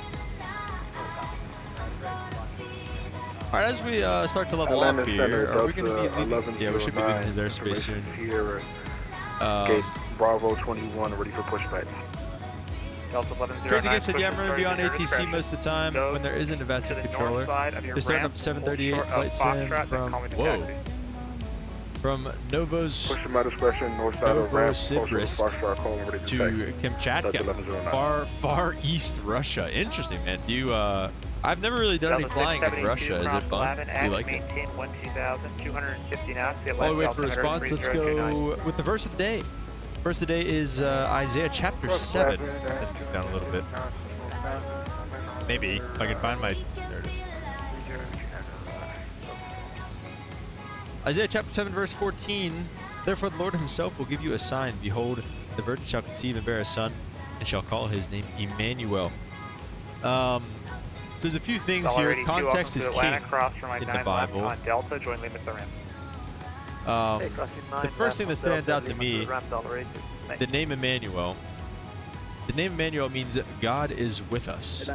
All right, as we start to level off here, are we going to be leaving? Yeah, we should be leaving his airspace soon. Here, gate Bravo 21, ready for pushback. Trains again said, yeah, I'm going to be on ATC most of the time when there isn't a Vatsim controller. They're starting up 738 flight sim from Novos. Push my discretion, north side of ramp, Novosibirsk to Kamchatka, far east Russia. Interesting, man. Do you, I've never really done any flying in Russia. Is it fun? Do you like it? While we wait for a response, let's go with the verse of the day. Verse of the day is Isaiah chapter 7. Down a little bit. Maybe, if I can find my... There it is. Isaiah chapter 7, verse 14. Therefore the Lord himself will give you a sign. Behold, the virgin shall conceive and bear a son, and shall call his name Immanuel. So there's a few things here. Context is king in the Bible. The first thing that stands out to me, the name Immanuel. The name Immanuel means God is with us.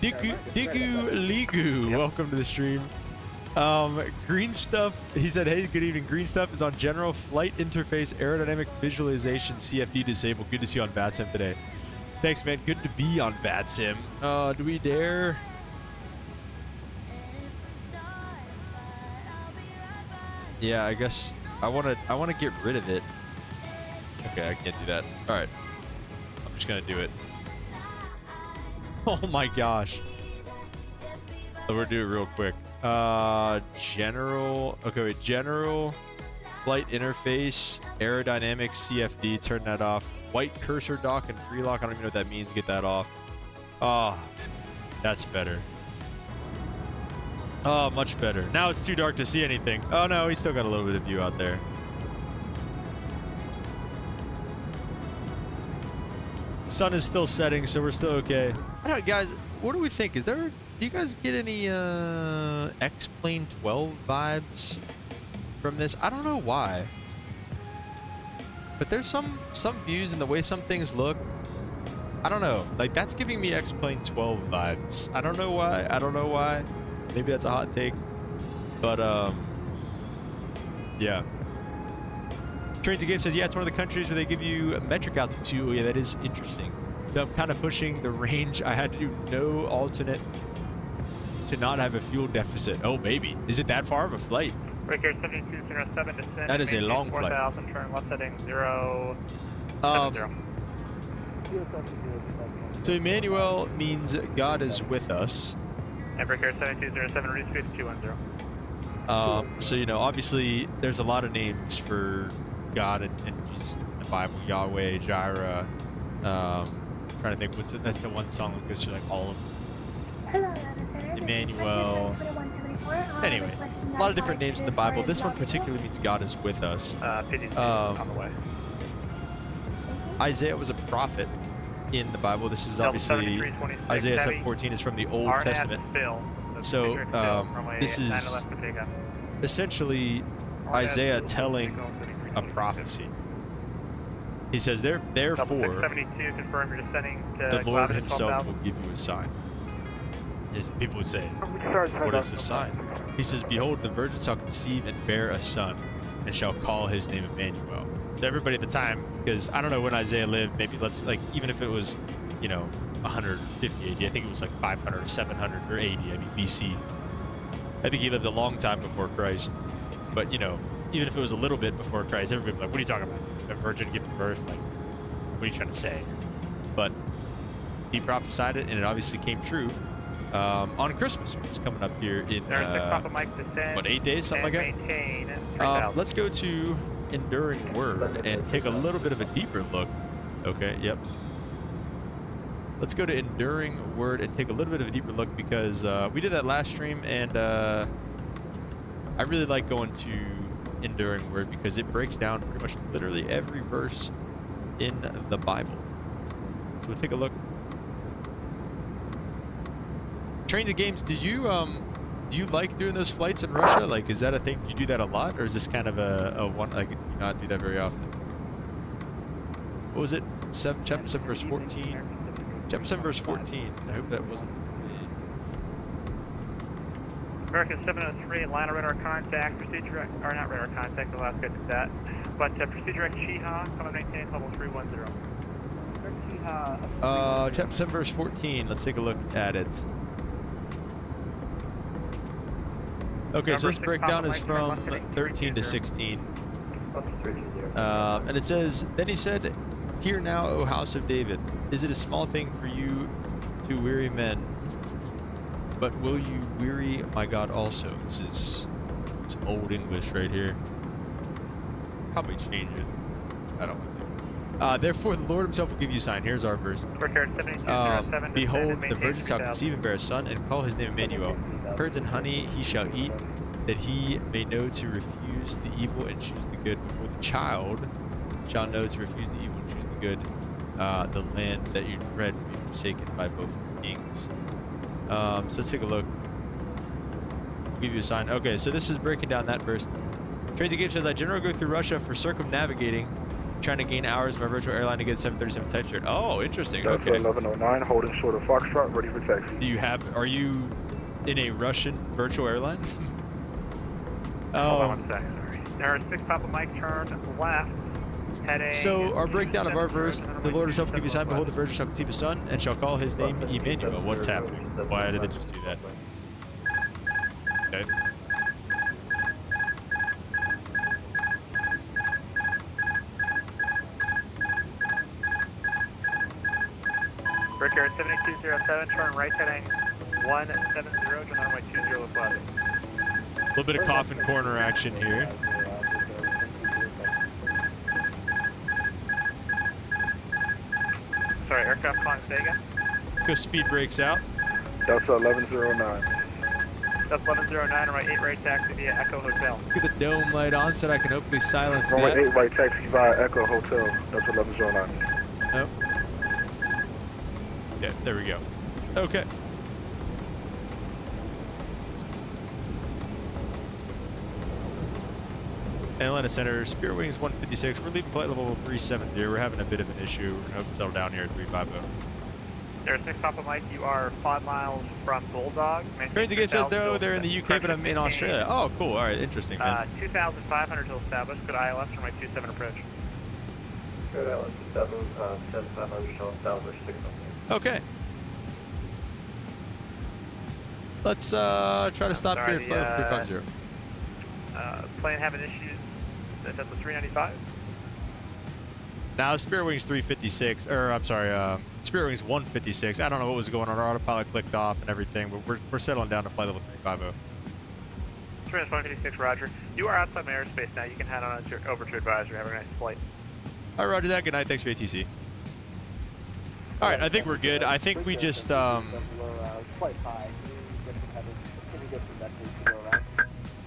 Digu Ligu, welcome to the stream. Green Stuff, he said, hey, good evening. Green Stuff is on general flight interface aerodynamic visualization CFD disabled. Good to see you on Vatsim today. Thanks, man. Good to be on Vatsim. Do we dare? Yeah, I guess I wanna get rid of it. Okay, I can't do that. All right, I'm just gonna do it. Oh my gosh. So we're gonna do it real quick. General. Okay, wait. General flight interface aerodynamics CFD. Turn that off. White cursor dock and free lock. I don't even know what that means. Get that off. Oh, that's better. Oh, much better. Now it's too dark to see anything. Oh no, he's still got a little bit of view out there. Sun is still setting, so we're still okay. All right, guys, what do we think? Is there? Do you guys get any X-Plane 12 vibes from this? I don't know why, but there's some views and the way some things look. I don't know. Like that's giving me X-Plane 12 vibes. I don't know why. I don't know why. Maybe that's a hot take, but yeah. Train to Game says, yeah, it's one of the countries where they give you metric altitude too. Oh, yeah, that is interesting. So I'm kind of pushing the range. I had to do no alternate to not have a fuel deficit. Oh, baby. Is it that far of a flight? Breaker 7207 descend. That is a long flight. 4000, turn left heading 070. So Immanuel means God is with us. And Breaker 7207, reach 210. So, you know, obviously there's a lot of names for God and Jesus in the Bible. Yahweh, Jireh. Trying to think, what's it? That's the one song that goes through like all of them. Emmanuel. Anyway, a lot of different names in the Bible. This one particularly means God is with us. On the way. Isaiah was a prophet in the Bible. This is obviously Isaiah 7:14 is from the Old Testament. So this is essentially Isaiah telling a prophecy. He says, therefore, the Lord himself will give you a sign. As people would say, what is the sign? He says, behold, the virgin shall conceive and bear a son, and shall call his name Immanuel. So everybody at the time, because I don't know when Isaiah lived, maybe let's like, even if it was, you know, 150 AD, I think it was like 500 or 700 or 80, I mean BC. I think he lived a long time before Christ. But, you know, even if it was a little bit before Christ, everybody would be like, what are you talking about? A virgin giving birth? Like, what are you trying to say? But he prophesied it, and it obviously came true on Christmas, which is coming up here in, what, 8 days? Something like that? Let's go to Enduring Word and take a little bit of a deeper look. Okay, yep. Let's go to Enduring Word and take a little bit of a deeper look because we did that last stream, and I really like going to Enduring Word because it breaks down pretty much literally every verse in the Bible. So we'll take a look. Trains and games, do you like doing those flights in Russia? Like, is that a thing? Do you do that a lot, or is this kind of a one, like, do you not do that very often? What was it? Chapter 7 verse 14? Chapter 7 verse 14. I hope that wasn't... American 703, Atlanta radar contact, proceed direct, or not radar contact, the last guy did that. But proceed direct Chiha, come on maintain level 310. Chapter 7 verse 14. Let's take a look at it. Okay, so this breakdown is from 13 to 16. And it says, then he said, "Hear now, O house of David, is it a small thing for you to weary men? But will you weary my God also?" It's old English right here. Probably change it. I don't want to. Therefore, the Lord himself will give you a sign. Here's our verse. Behold, the virgin shall conceive and bear a son, and call his name Immanuel. Curds and honey he shall eat, that he may know to refuse the evil and choose the good. Before the child shall know to refuse the evil and choose the good, the land that you dread will be forsaken by both kings. So let's take a look. I'll give you a sign. Okay, so this is breaking down that verse. Tracy Gage says, I generally go through Russia for circumnavigating, trying to gain hours of my virtual airline to get 737 type shirt. Oh, interesting. Delta Okay. 1109, holding short of Foxtrot, ready for taxi. Do you have, are you in a Russian virtual airline? Hold on 1 second, sorry. There are 6 Papa Mike, turn left, heading... So our breakdown of our verse, the Lord himself will give you a sign, behold, the virgin shall conceive a son, and shall call his name Immanuel. What's happening? Why did they just do that? Okay. Brickyard 7207, turn right heading 170, turn runway 20 with left. A little bit of coffin corner action here. Sorry, aircraft calling Sega. Go speed brakes out. Delta 1109. That's 1109, runway 8 right taxi via Echo Hotel. Get the dome light on so that I can hopefully silence Runway that. 8 right taxi via Echo Hotel. Delta 1109. Nope. Yeah, there we go. Okay. Atlanta Center, Spirit Wings 156. We're leaving flight level 370. We're having a bit of an issue. We're going to settle down here at 350. There's 6 Papa Mike, you are 5 miles from Bulldog. Trains again says though they're in the UK, but I'm in Australia. Oh, cool. All right, interesting, man. 2,500 to establish. Good ILS for my 27 approach. Good ILS 7,500 to establish 6 Okay. Let's try to stop here at flight level 350. Plane having issues. That's at the 395. Now Spirit Wings 356, or I'm sorry, Spirit Wings 156. I don't know what was going on. Our autopilot clicked off and everything, but we're settling down to flight level 350. Spirit 156, Roger. You are outside my airspace now. You can head on over to advisory. Have a nice flight. All right, Roger that. Good night. Thanks for ATC. All right, I think we're good. I think we just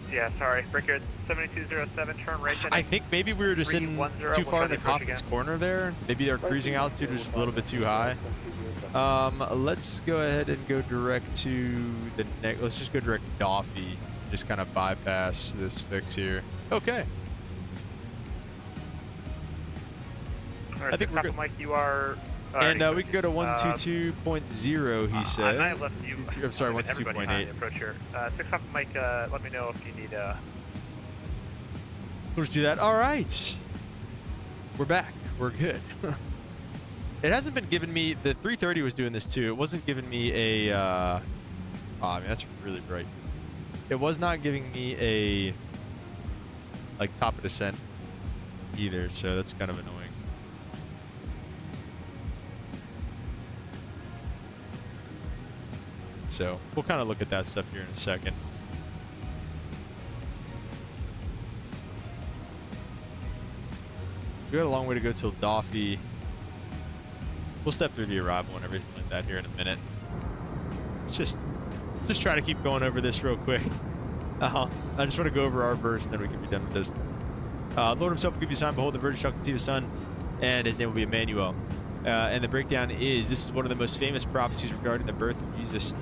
Yeah, sorry. Brickyard 7207, turn right. I think maybe we were just in too far in the coffin's corner there. Maybe our cruising altitude was just a little bit too high. Let's go ahead and go direct to the next. Let's just go direct to Daffy. Just kind of bypass this fix here. Okay. Right, I think we're good. Mike, you are. And we can go to 122.0, he said. I left you. I'm sorry, 122.8. Approach here. 6 Papa Mike, let me know if you need. We'll just do that. All right. We're back. We're good. It hasn't been giving me. The 330 was doing this too. It wasn't giving me a. Oh, I mean, that's really bright. It was not giving me a. Like top of descent either, so that's kind of annoying. So we'll kind of look at that stuff here in a second. We got a long way to go till Daffy. We'll step through the arrival and everything like that here in a minute. Let's just try to keep going over this real quick. I just want to go over our verse and then we can be done with this. Lord himself will give you a sign. Behold, the virgin shall conceive a son, and his name will be Immanuel. And the breakdown is, this is one of the most famous prophecies regarding the birth of Jesus,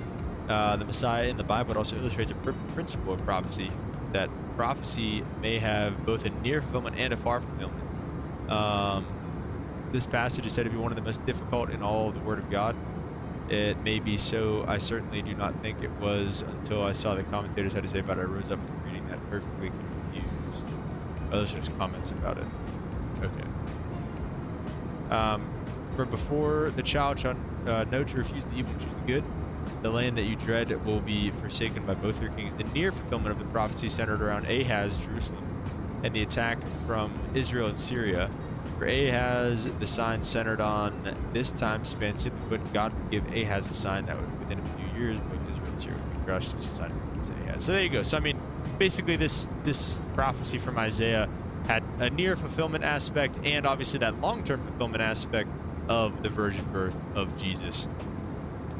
the Messiah in the Bible. It also illustrates a principle of prophecy, that prophecy may have both a near fulfillment and a far fulfillment. This passage is said to be one of the most difficult in all of the Word of God. It may be so. I certainly do not think it was until I saw the commentators had to say about it. I rose up from reading that perfectly confused. Oh, those are just comments about it. Okay. For before the child shall know to refuse the evil and choose the good, the land that you dread will be forsaken by both your kings. The near fulfillment of the prophecy centered around Ahaz, Jerusalem, and the attack from Israel and Syria. For Ahaz, the sign centered on this time span. Simply put, God would give Ahaz a sign that would, within a few years, both Israel and Syria would be crushed as a sign against Ahaz. So there you go. So I mean, basically, this prophecy from Isaiah had a near fulfillment aspect and obviously that long-term fulfillment aspect of the virgin birth of Jesus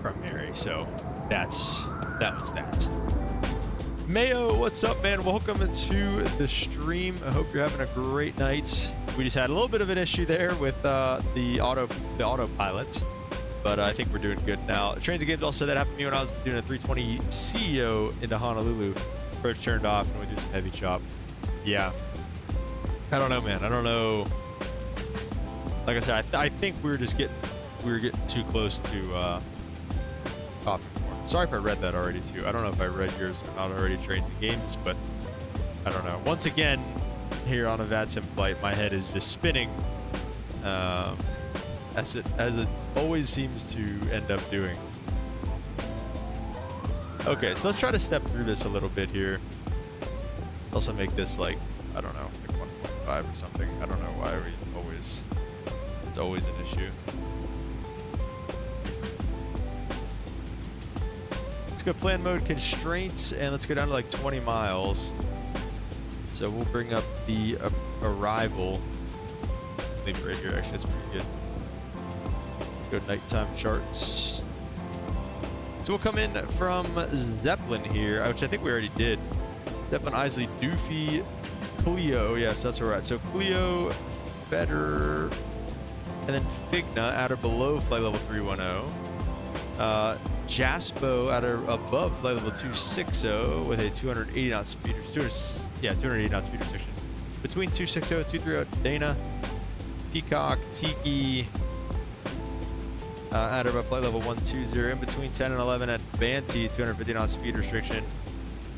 from Mary. So that was that. Mayo, what's up, man? Welcome to the stream. I hope you're having a great night. We just had a little bit of an issue there with the autopilot, but I think we're doing good now. Trains and Games also said that happened to me when I was doing a 320 CEO into Honolulu. First turned off and went through some heavy chop. Yeah. I don't know, man. I don't know. Like I said, I think we were getting too close to coffee more. Sorry if I read that already too. I don't know if I read yours or not already, Trains and Games, but I don't know. Once again, here on a Vatsim flight, my head is just spinning, as it always seems to end up doing. Okay, so let's try to step through this a little bit here. Also make this like, I don't know, like 1.5 or something. I don't know why it's always an issue. Let's go plan mode constraints, and let's go down to like 20 miles. So we'll bring up the arrival. Leave it right here. Actually, that's pretty good. Let's go nighttime charts. So we'll come in from Zeppelin here, which I think we already did. Zeppelin, Isley, Doofy, Clio. Yes, that's where we're at. So Clio, Better, and then Figna at or below flight level 310. Jaspo at or above flight level 260 with a 280 knot speed. 280 knot speed restriction. Between 260 and 230, Dana, Peacock, Tiki, at or above flight level 120. In between 10 and 11 at Banty, 250 knot speed restriction.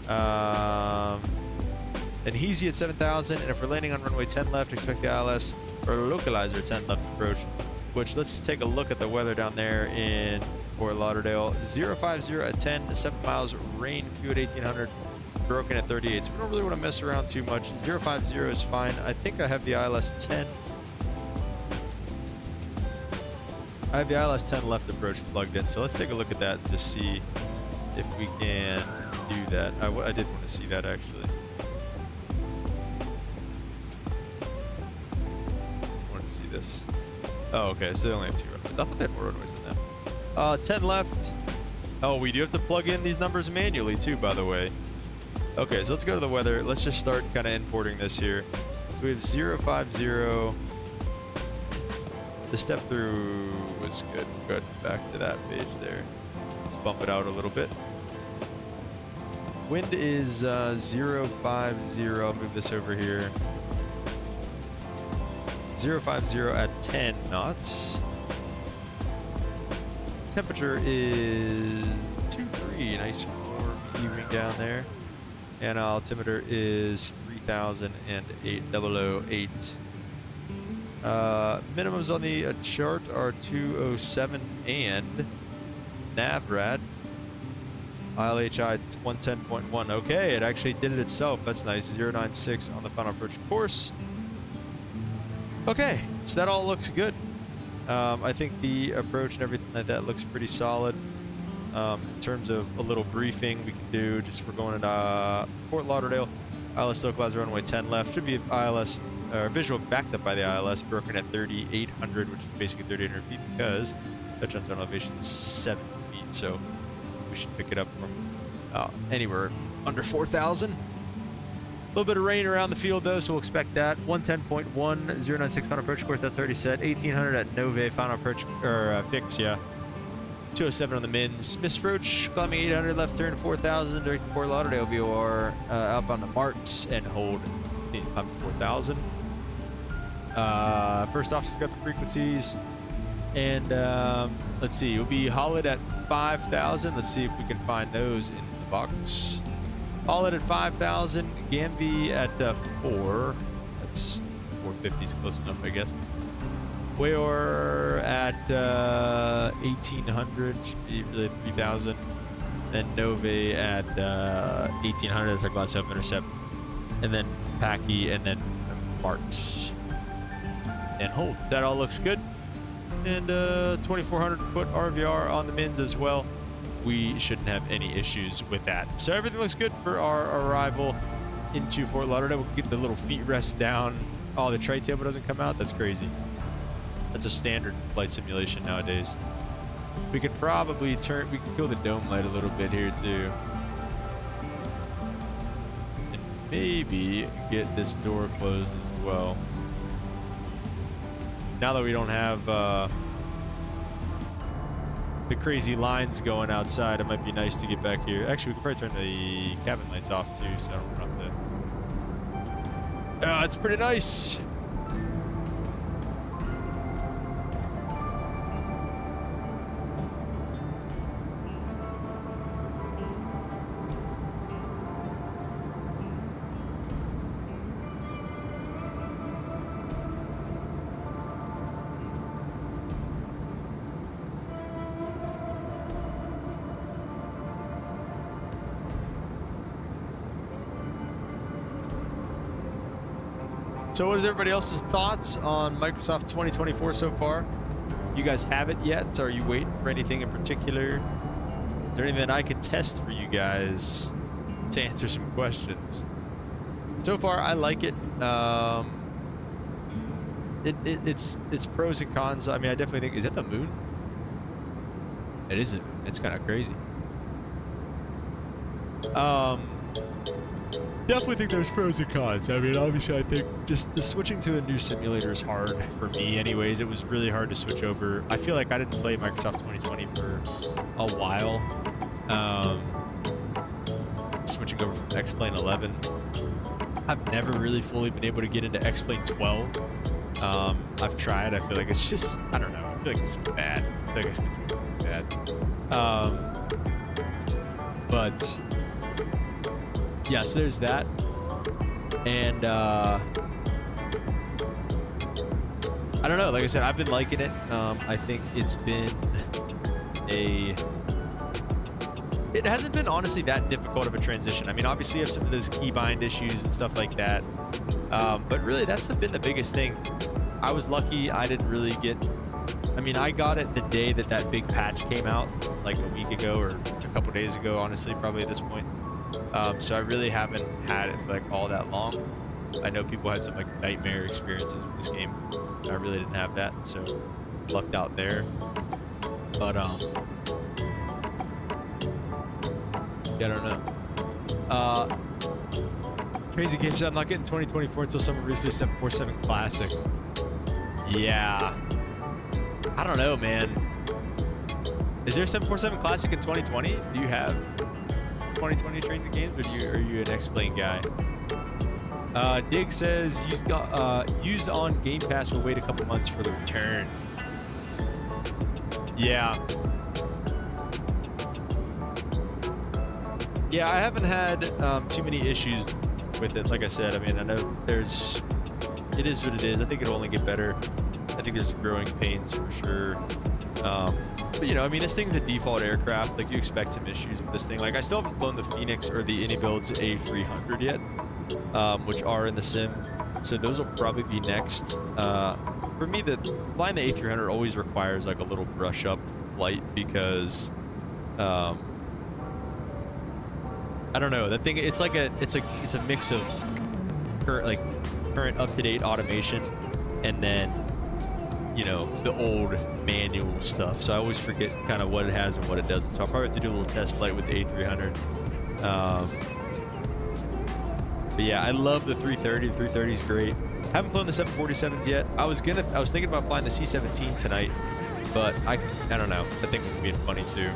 Then Heezy at 7,000, and if we're landing on runway 10 left, expect the ILS or localizer 10 left approach. Which, let's take a look at the weather down there in Fort Lauderdale. 050 at 10, 7 miles, rain, few at 1800, broken at 38. So we don't really want to mess around too much. 050 is fine. I think I have the ILS 10. I have the ILS 10 left approach plugged in. So let's take a look at that to see if we can do that. I did want to see that actually. I wanted to see this. Oh, okay. So they only have 2 runways. I thought they had more runways than that. 10 left. Oh, we do have to plug in these numbers manually too, by the way. Okay, so let's go to the weather. Let's just start kind of importing this here. So we have 050. The step through was good. Good. Back to that page there. Let's bump it out a little bit. Wind is 050. I'll move this over here. 050 at 10 knots. Temperature is 23. Nice warm evening down there. And altimeter is 3,008. Minimums on the chart are 207 and NAVRAD. ILHI 110.1. Okay, it actually did it itself. That's nice. 096 on the final approach course. Okay, so that all looks good. I think the approach and everything like that looks pretty solid. In terms of a little briefing we can do, just we're going to Fort Lauderdale. ILS localizer runway 10 left. Should be ILS visual backed up by the ILS, broken at 3,800, which is basically 3,800 feet because touchdown zone elevation is 7 feet. So we should pick it up from anywhere under 4,000. little bit of rain around the field, though, so we'll expect that. 110.1096 final approach course, that's already set. 1800 at Nove, final approach, or fix, yeah. 207 on the mins. Misapproach, climbing 800, left turn 4000, direct to Fort Lauderdale, VOR, up on the marks, and hold, need to climb 4000. First officer got the frequencies, and let's see, we'll be hollered at 5,000. Let's see if we can find those in the box. Hollered at 5,000, Gamby at 4. That's 450 is close enough, I guess. Wayor at 1,800, should be really 3,000. Then Nove at 1,800, that's our glide 7 intercept. And then Packy, and then Marks. And hold. That all looks good. And 2,400 foot RVR on the mins as well. We shouldn't have any issues with that. So everything looks good for our arrival into Fort Lauderdale. We'll get the little feet rest down. Oh, the tray table doesn't come out? That's crazy. That's a standard flight simulation nowadays. We could probably we can kill the dome light a little bit here too. And maybe get this door closed as well. Now that we don't have the crazy lines going outside, it might be nice to get back here. Actually, we could probably turn the cabin lights off too, so I don't run off the... it's pretty nice. So what is everybody else's thoughts on Microsoft 2024 so far? You guys have it yet? Are you waiting for anything in particular? Is there anything that I could test for you guys to answer some questions? So far, I like it. It's pros and cons. I mean, I definitely think, is that the moon? It isn't. It's kind of crazy. Definitely think there's pros and cons. I mean, obviously, I think just the switching to a new simulator is hard for me anyways. It was really hard to switch over. I feel like I didn't play Microsoft 2020 for a while. Switching over from X-Plane 11. I've never really fully been able to get into X-Plane 12. I've tried. I feel like it's just, I don't know. I feel like it's just bad. I feel like it's bad. But yeah, so there's that. And I don't know, like I said, I've been liking it. I think it's been it hasn't been honestly that difficult of a transition. I mean, obviously you have some of those keybind issues and stuff like that. But really that's been the biggest thing. I was lucky I didn't really get, I mean, I got it the day that big patch came out, like a week ago or a couple days ago, honestly, probably at this point. So I really haven't had it for like all that long. I know people had some like nightmare experiences with this game. I really didn't have that, so lucked out there. But yeah, I don't know. Trains and games. I'm not getting 2024 until someone releases 747 Classic. Yeah, I don't know, man. Is there a 747 Classic in 2020? Do you have 2020 trains and games, or are you an X-Plane guy? Dig says used on Game Pass will wait a couple months for the return. Yeah. Yeah, I haven't had too many issues with it. Like I said, I mean, I know it is what it is. I think it'll only get better. I think there's growing pains for sure. But you know, I mean, this thing's a default aircraft. Like, you expect some issues with this thing. Like, I still haven't flown the Phoenix or the Inibuilds A300 yet, which are in the sim. So those will probably be next. For me, flying the A300 always requires like a little brush up flight because, I don't know. That thing, it's like it's a mix of current up-to-date automation, and then, you know, the old manual stuff. So I always forget kind of what it has and what it doesn't. So I'll probably have to do a little test flight with the A300. But yeah, I love the 330. The 330 is great. Haven't flown the 747s yet. I was thinking about flying the C-17 tonight, but I don't know. I think it would be funny too.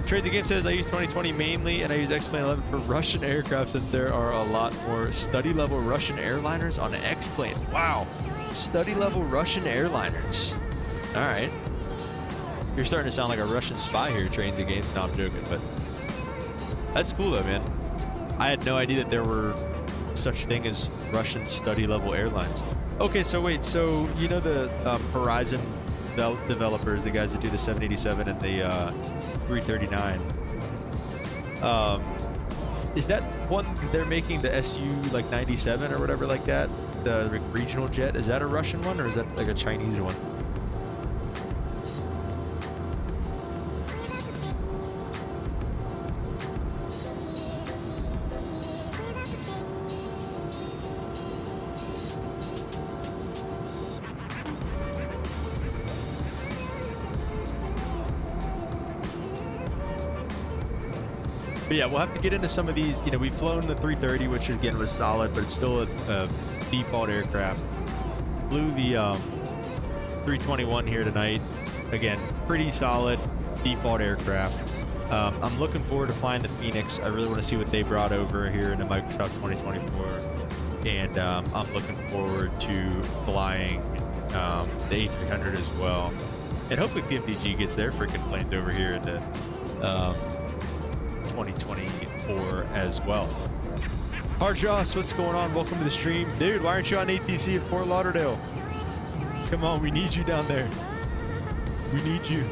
Trades the Game says I use 2020 mainly, and I use X-Plane 11 for Russian aircraft since there are a lot more study-level Russian airliners on X-Plane. Wow, study-level Russian airliners. All right, you're starting to sound like a Russian spy here, Trades the Games. No, I'm joking, but that's cool though, man. I had no idea that there were such thing as Russian study-level airlines. Okay, so wait, so you know the Horizon developers, the guys that do the 787 and the 339. Is that one they're making, the SU like 97 or whatever like that, the regional jet? Is that a Russian one or is that like a Chinese one? But yeah, we'll have to get into some of these. You know, we've flown the 330, which again was solid, but it's still a default aircraft. Flew the 321 here tonight. Again, pretty solid default aircraft. I'm looking forward to flying the Phoenix. I really want to see what they brought over here in the Microsoft 2024. And I'm looking forward to flying the A300 as well. And hopefully PMDG gets their freaking planes over here in the 2024 as well. Hard Joss, what's going on? Welcome to the stream. Dude, why aren't you on ATC in Fort Lauderdale? Come on, we need you down there. We need you.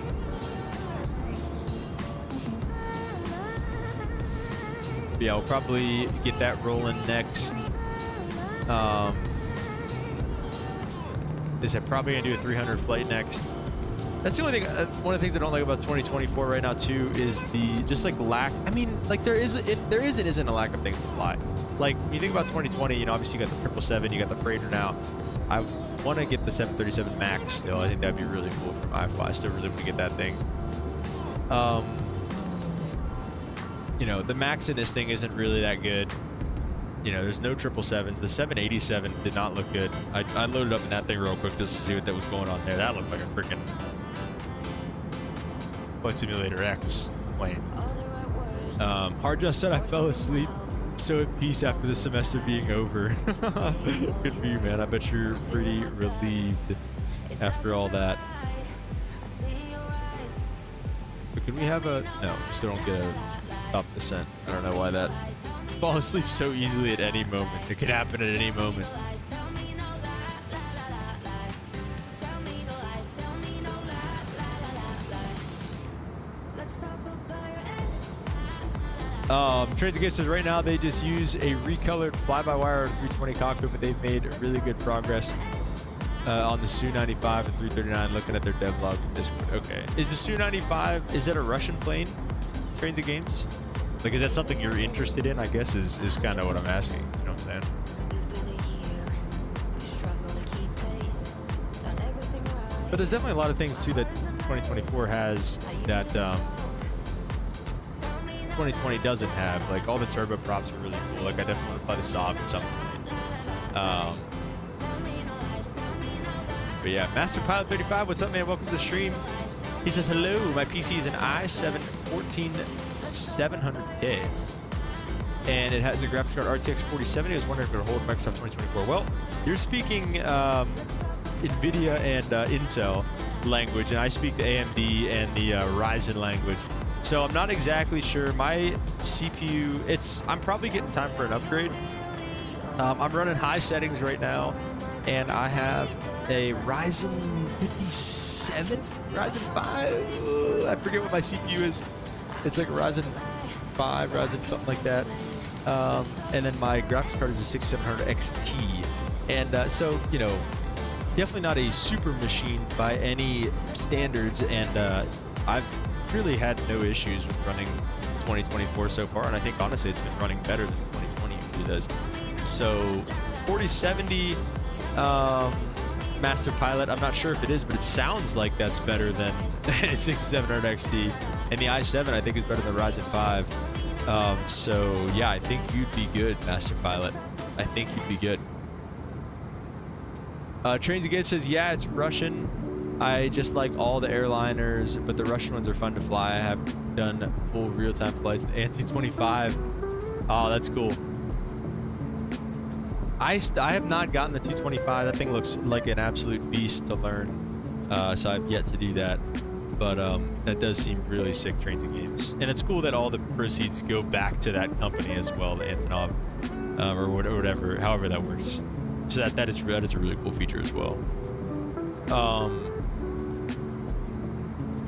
But yeah, we'll probably get that rolling next. Is it probably gonna do a 300 flight next? That's the only thing. One of the things I don't like about 2024 right now too is the just like lack. I mean, like there isn't a lack of things to fly. Like when you think about 2020, you know, obviously you got the 777, you got the freighter now. I want to get the 737 Max still. I think that'd be really cool from iFly. I still really want to get that thing. You know, the Max in this thing isn't really that good. You know, there's no 777s. The 787 did not look good. I loaded up in that thing real quick just to see what that was going on there. That looked like a freaking Flight Simulator X plane. Hard Just said I fell asleep so at peace after the semester being over. Good for you, man. I bet you're pretty relieved after all that. So can we have a... No, we still don't get a top descent. I don't know why that... Fall asleep so easily at any moment. It could happen at any moment. Trades against us right now. They just use a recolored fly-by-wire 320 cockpit, but they've made really good progress on the Su-95 and 339. Looking at their devlog from Discord. Okay, is the Su-95? Is that a Russian plane? Trades of Games. Like, is that something you're interested in? I guess is kind of what I'm asking. You know what I'm saying? But there's definitely a lot of things too that 2024 has that 2020 doesn't have. Like all the turboprops are really cool. Like I definitely want to fly the Saab and something. But yeah, Master Pilot 35, what's up, man? Welcome to the stream. He says hello. My PC is an i7 14700K, and it has a graphics card RTX 4070. I was wondering if it would hold Microsoft 2024. Well, you're speaking NVIDIA and Intel language, and I speak the AMD and the Ryzen language. So I'm not exactly sure. My CPU, I'm probably getting time for an upgrade. I'm running high settings right now, and I have a Ryzen 57, Ryzen 5. I forget what my CPU is. It's like a Ryzen 5, Ryzen something like that. And then my graphics card is a 6700 XT. And so, you know, definitely not a super machine by any standards. And I've really had no issues with running 2024 so far. And I think, honestly, it's been running better than 2020 usually does. So 4070 Master Pilot, I'm not sure if it is, but it sounds like that's better than 6700 XT. And the i7, I think, is better than Ryzen 5. So yeah, I think you'd be good, Master Pilot. I think you'd be good. Trains Again says, yeah, it's Russian. I just like all the airliners, but the Russian ones are fun to fly. I have done full real-time flights. The Anti-25. Oh, that's cool. I have not gotten the 225. That thing looks like an absolute beast to learn. So I've yet to do that. But that does seem really sick, Trains and Games. And it's cool that all the proceeds go back to that company as well, the Antonov, or whatever, however that works. So that is a really cool feature as well.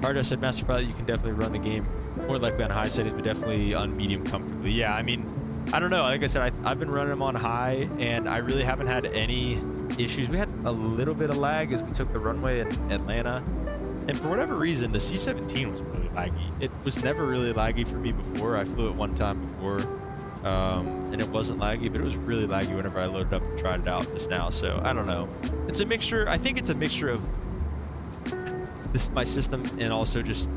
Hardo said, Master Pilot, you can definitely run the game more likely on high settings, but definitely on medium comfortably. Yeah, I mean, I don't know. Like I said, I've been running them on high, and I really haven't had any issues. We had a little bit of lag as we took the runway in Atlanta, and for whatever reason, the C-17 was really laggy. It was never really laggy for me before. I flew it one time before, and it wasn't laggy, but it was really laggy whenever I loaded up and tried it out just now. So I don't know. It's a mixture. I think it's a mixture of my system and also just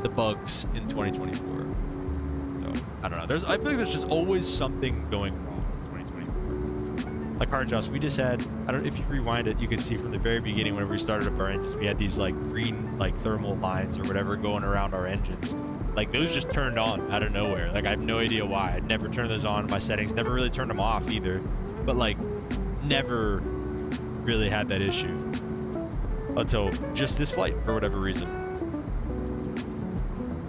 the bugs in 2024. So I don't know. I feel like there's just always something going wrong in 2024. Like Hard Joss, we just had, I don't know if you rewind it, you can see from the very beginning whenever we started up our engines, we had these like green like thermal lines or whatever going around our engines. Like those just turned on out of nowhere. Like I have no idea why. I'd never turned those on in my settings, never really turned them off either. But like never really had that issue until just this flight for whatever reason.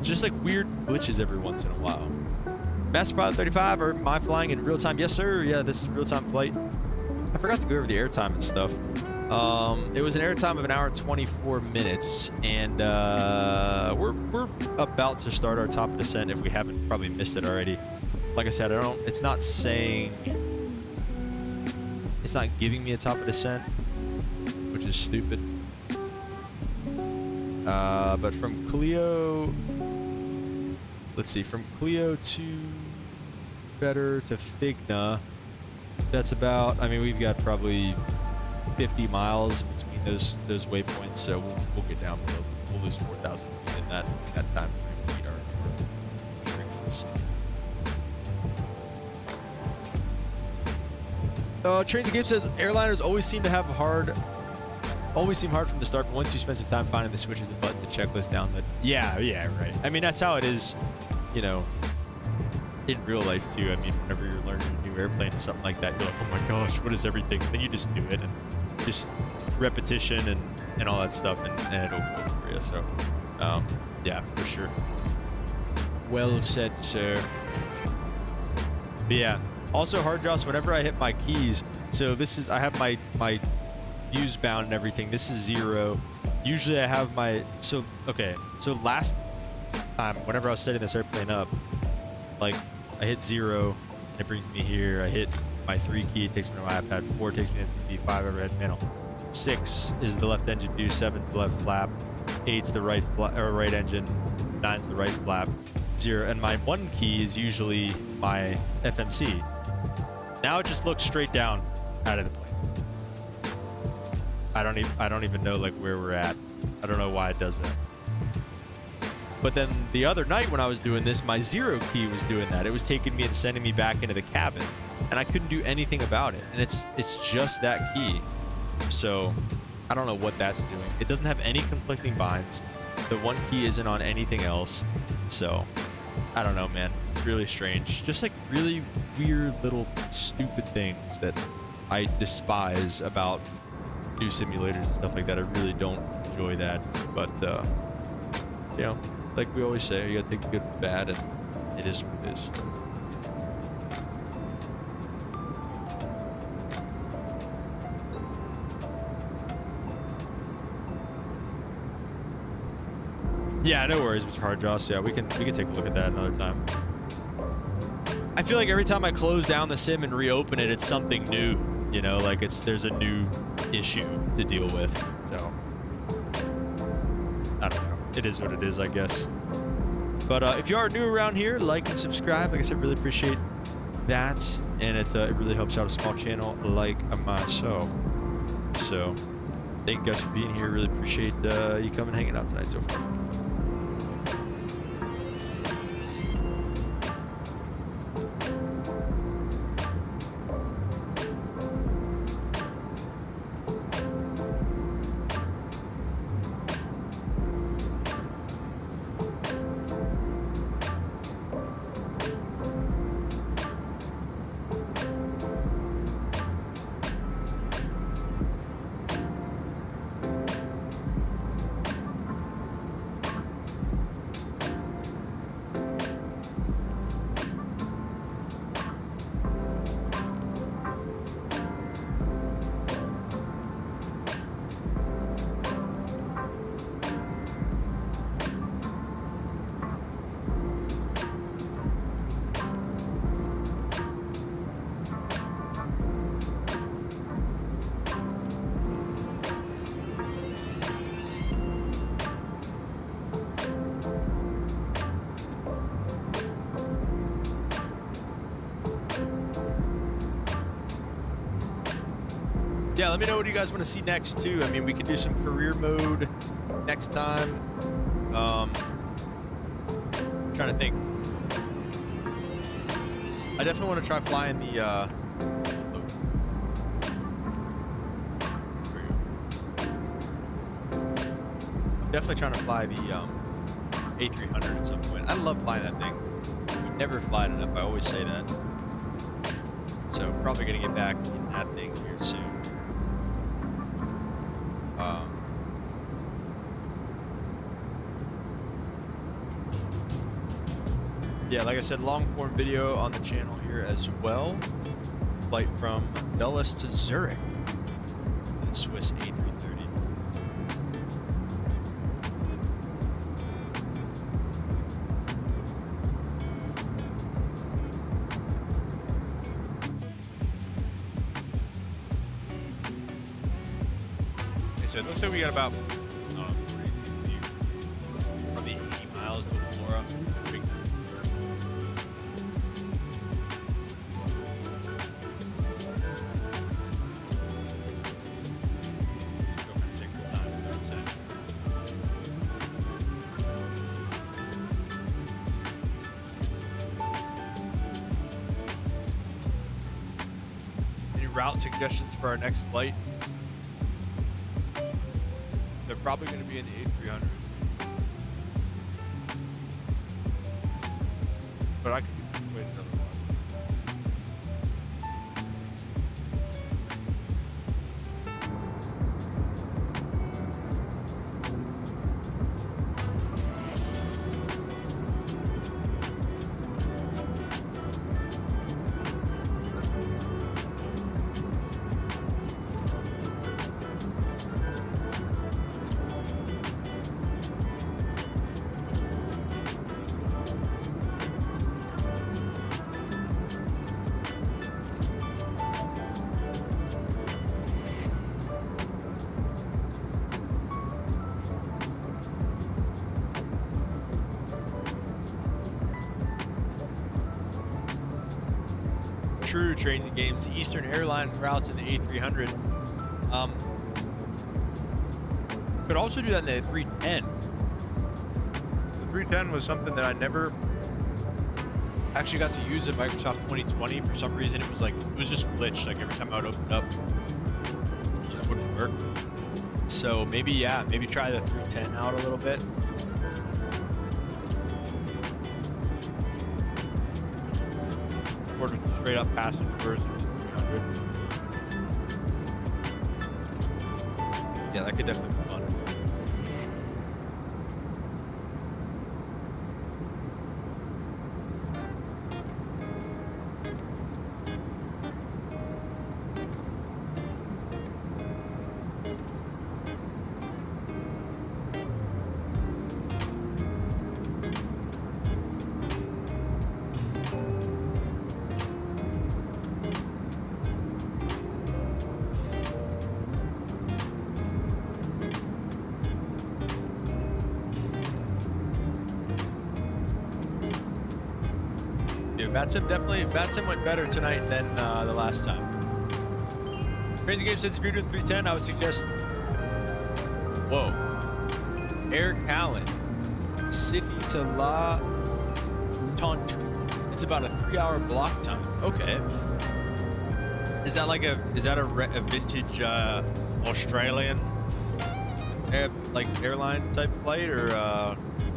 Just like weird glitches every once in a while. Master Pilot 35, or am I flying in real time? Yes, sir. Yeah, this is real time flight. I forgot to go over the airtime and stuff. It was an airtime of 1 hour and 24 minutes, and we're about to start our top of descent if we haven't probably missed it already. Like I said, it's not giving me a top of descent, which is stupid. But from Clio, let's see, from Clio to Better to Figna, that's about, I mean, we've got probably 50 miles between those waypoints, so we'll get down below. We'll lose 4,000 feet in that time frame. Beat our 3 months. Trains and Games says airliners always seem hard from the start, but once you spend some time finding the switches and buttons and checklist down, yeah, right. I mean, that's how it is, you know, in real life too. I mean, whenever you're learning a new airplane or something like that, you're like, oh my gosh, what is everything? Then you just do it, and just repetition and all that stuff, and it'll go for you. So, yeah, for sure. Well said, sir. But yeah, also Hard Joss, whenever I hit my keys, so I have my views bound and everything. This is 0. Usually I have so last time, whenever I was setting this airplane up, like I hit 0 and it brings me here. I hit my 3 key, it takes me to my iPad. 4 takes me to MTV. 5 overhead panel. 6 is the left engine view. 7's the left flap. 8's the right engine. 9's the right flap. 0, and my 1 key is usually my FMC. Now it just looks straight down out of the plane. I don't even know like where we're at. I don't know why it does that. But then the other night when I was doing this, my 0 key was doing that. It was taking me and sending me back into the cabin, and I couldn't do anything about it. And it's just that key. So I don't know what that's doing. It doesn't have any conflicting binds. The 1 key isn't on anything else. So I don't know, man. Really strange. Just like really weird little stupid things that I despise about new simulators and stuff like that. I really don't enjoy that. But you know, like we always say, you gotta take the good with the bad, and it is what it is. Yeah, no worries, Mr. Hardjoss. Yeah, we can take a look at that another time. I feel like every time I close down the sim and reopen it, it's something new. You know, like there's a new issue to deal with. So I don't know. It is what it is, I guess. But if you are new around here, like and subscribe. Like I said, really appreciate that, and it really helps out a small channel like myself. So thank you guys for being here. Really appreciate you coming and hanging out tonight so far. Yeah, let me know what you guys want to see next too. I mean, we could do some career mode next time. Trying to think. I definitely want to try flying the definitely trying to fly the A300 at some point. I love flying that thing. We never fly it enough. I always say that. So probably gonna get back in that thing here soon. Yeah, like I said, long form video on the channel here as well. Flight from Dulles to Zurich. The Swiss A330. Okay, so it looks like we got about 360, probably 80 miles to Flora. Route suggestions for our next flight. They're probably going to be in the A300. But I could wait another one. True trains and games, Eastern Airline routes in the A300. Could also do that in the 310. The 310 was something that I never actually got to use in Microsoft 2020. For some reason, it was just glitched. Like every time I would open it up, it just wouldn't work. So maybe try the 310 out a little bit. Or just straight up passenger version of 300. Yeah, that could definitely be fun. Vatsim went better tonight than the last time. Crazy Game says if you're doing 310, I would suggest Air Callan, Sydney to La Tontre. It's about a 3-hour block time. Okay. Is that a vintage Australian airline type flight, or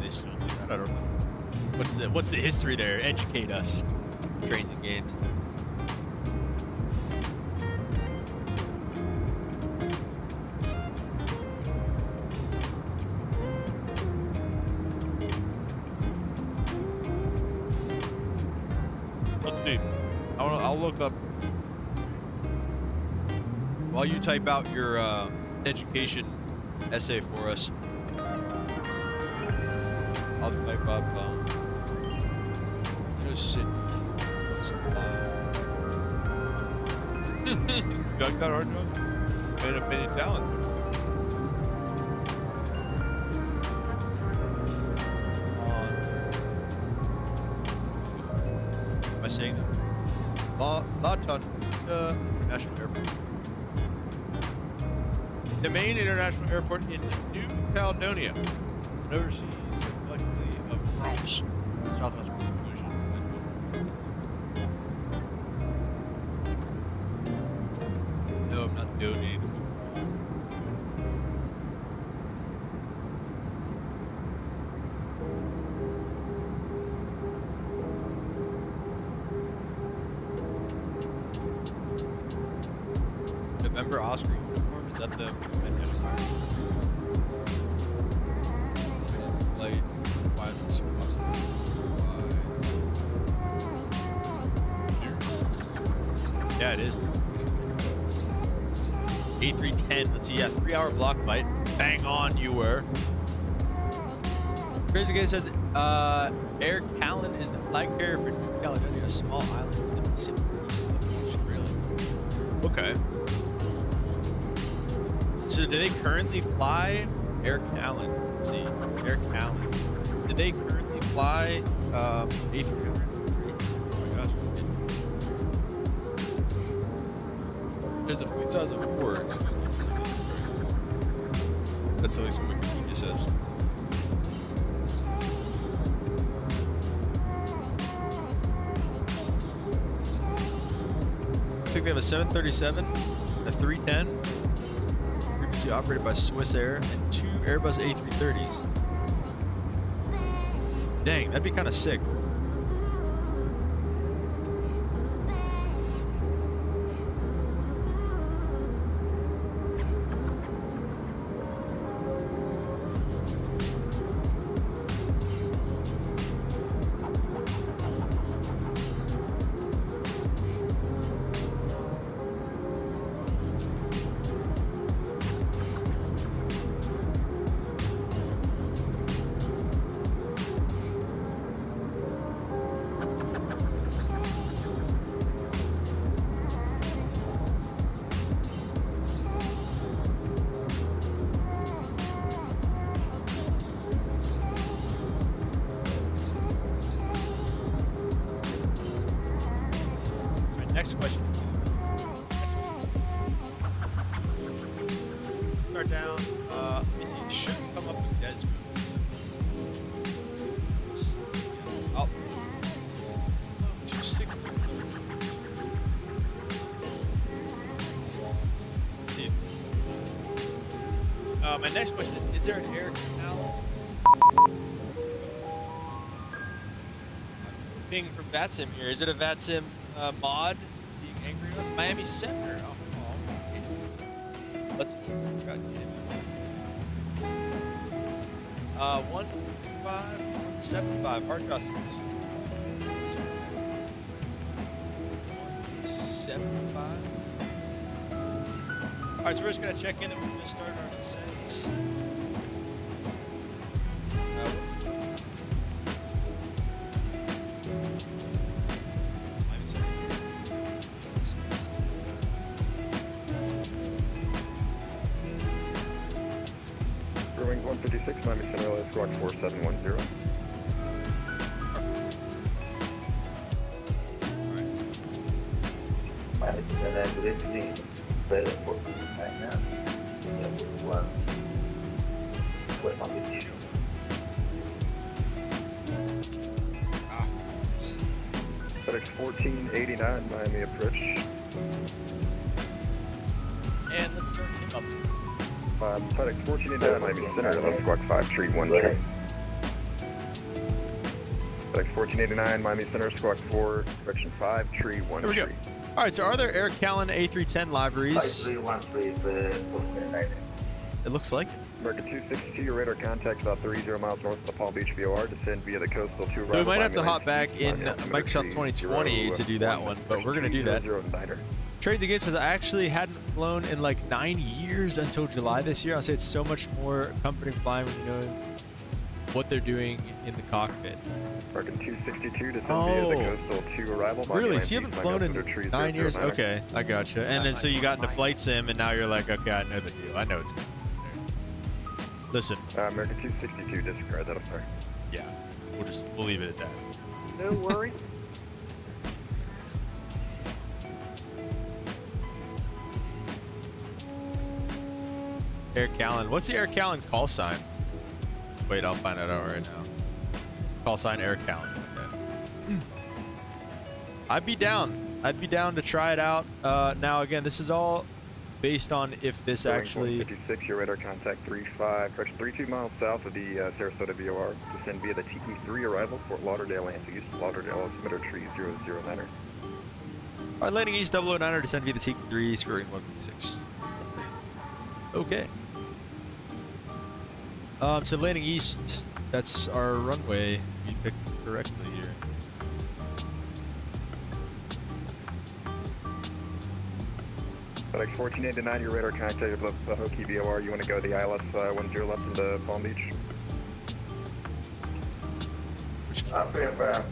they still do that? I don't know. What's the history there? Educate us. Trains and games. Let's see. I'll look up while you type out your education essay for us. I'll type up Sydney. Got that hard job? Made a mini talent. Am I saying that? La Tontre International Airport. The main international airport in New Caledonia, an overseas collectively of France, Southwest Pacific Ocean. No, I'm not donating. November Oscar uniform, is that the identifier? Flight, why is it possible? Yeah, it is. A310, let's see, yeah, 3-hour block flight. Bang on, you were. Crazy Guy says, Air Callan is the flag carrier for New Caledonia, a small island in the Pacific East of Australia. Okay. So do they currently fly Air Callan? Let's see, Air Callan. Do they currently fly A300? Oh my gosh. There's a fleet size of 4, excuse me. That's at least what Wikipedia says. Looks like they have a 737, a 310, previously operated by Swiss Air, and 2 Airbus A330s. Dang, that'd be kind of sick. Next question. Start down. Let me see. It should come up with Desmond. Oh. 260. Let's see. My next question is there an air canal? Ping from Vatsim here. Is it a Vatsim mod being angry at us? Miami Center. Oh, let's. God damn it. 175. Hard justice. 75. All right, so we're just gonna check in and we're gonna start our descent. Brewing 156, Miami Center, squawk 4710. Miami Center, good evening. Better for right now. One. Square on the issue. FedEx 1489, Miami approach. And let's start him up. FedEx 1489, Miami Center, squawk 5313. FedEx 1489, Miami Center, squawk 4, direction 5313. There we go. All right, so are there Air Callan A310 liveries? 5313 It looks like it. American 262, your radar contact about 30 miles north of the Palm Beach VOR. Descend via the coastal 2 So we might have to hop back in Microsoft 2020 to do that one, but we're going to do that. Trades again, because I actually hadn't flown in like 9 years until July this year. I'll say it's so much more comforting flying when you know what they're doing in the cockpit. American 262, descend via the coastal 2 arrival. Really? So you haven't flown in 9 years? Okay, I gotcha. And then so you got into flight sim, and now you're like, okay, I know the deal. I know it's good. Listen. American 262, disregard that, I'm sorry. Yeah, we'll leave it at that. No worries. Air Callan. What's the Air Callan call sign? Wait, I'll find it out right now. Call sign Air Callan. Okay. I'd be down. I'd be down to try it out. Now, again, this is all based on if this actually... 56, your radar contact 35, correction, 32 miles south of the Sarasota VOR. Descend via the TE3 arrival, Fort Lauderdale, and to use Lauderdale altimeter tree 009er. All right, landing east 009er, descend via the TE3, squaring 156. Okay. So landing east, that's our runway. You picked correctly here. FedEx 1489, your radar contact left the Hokie VOR. You want to go the ILS 10 left into Palm Beach? FedEx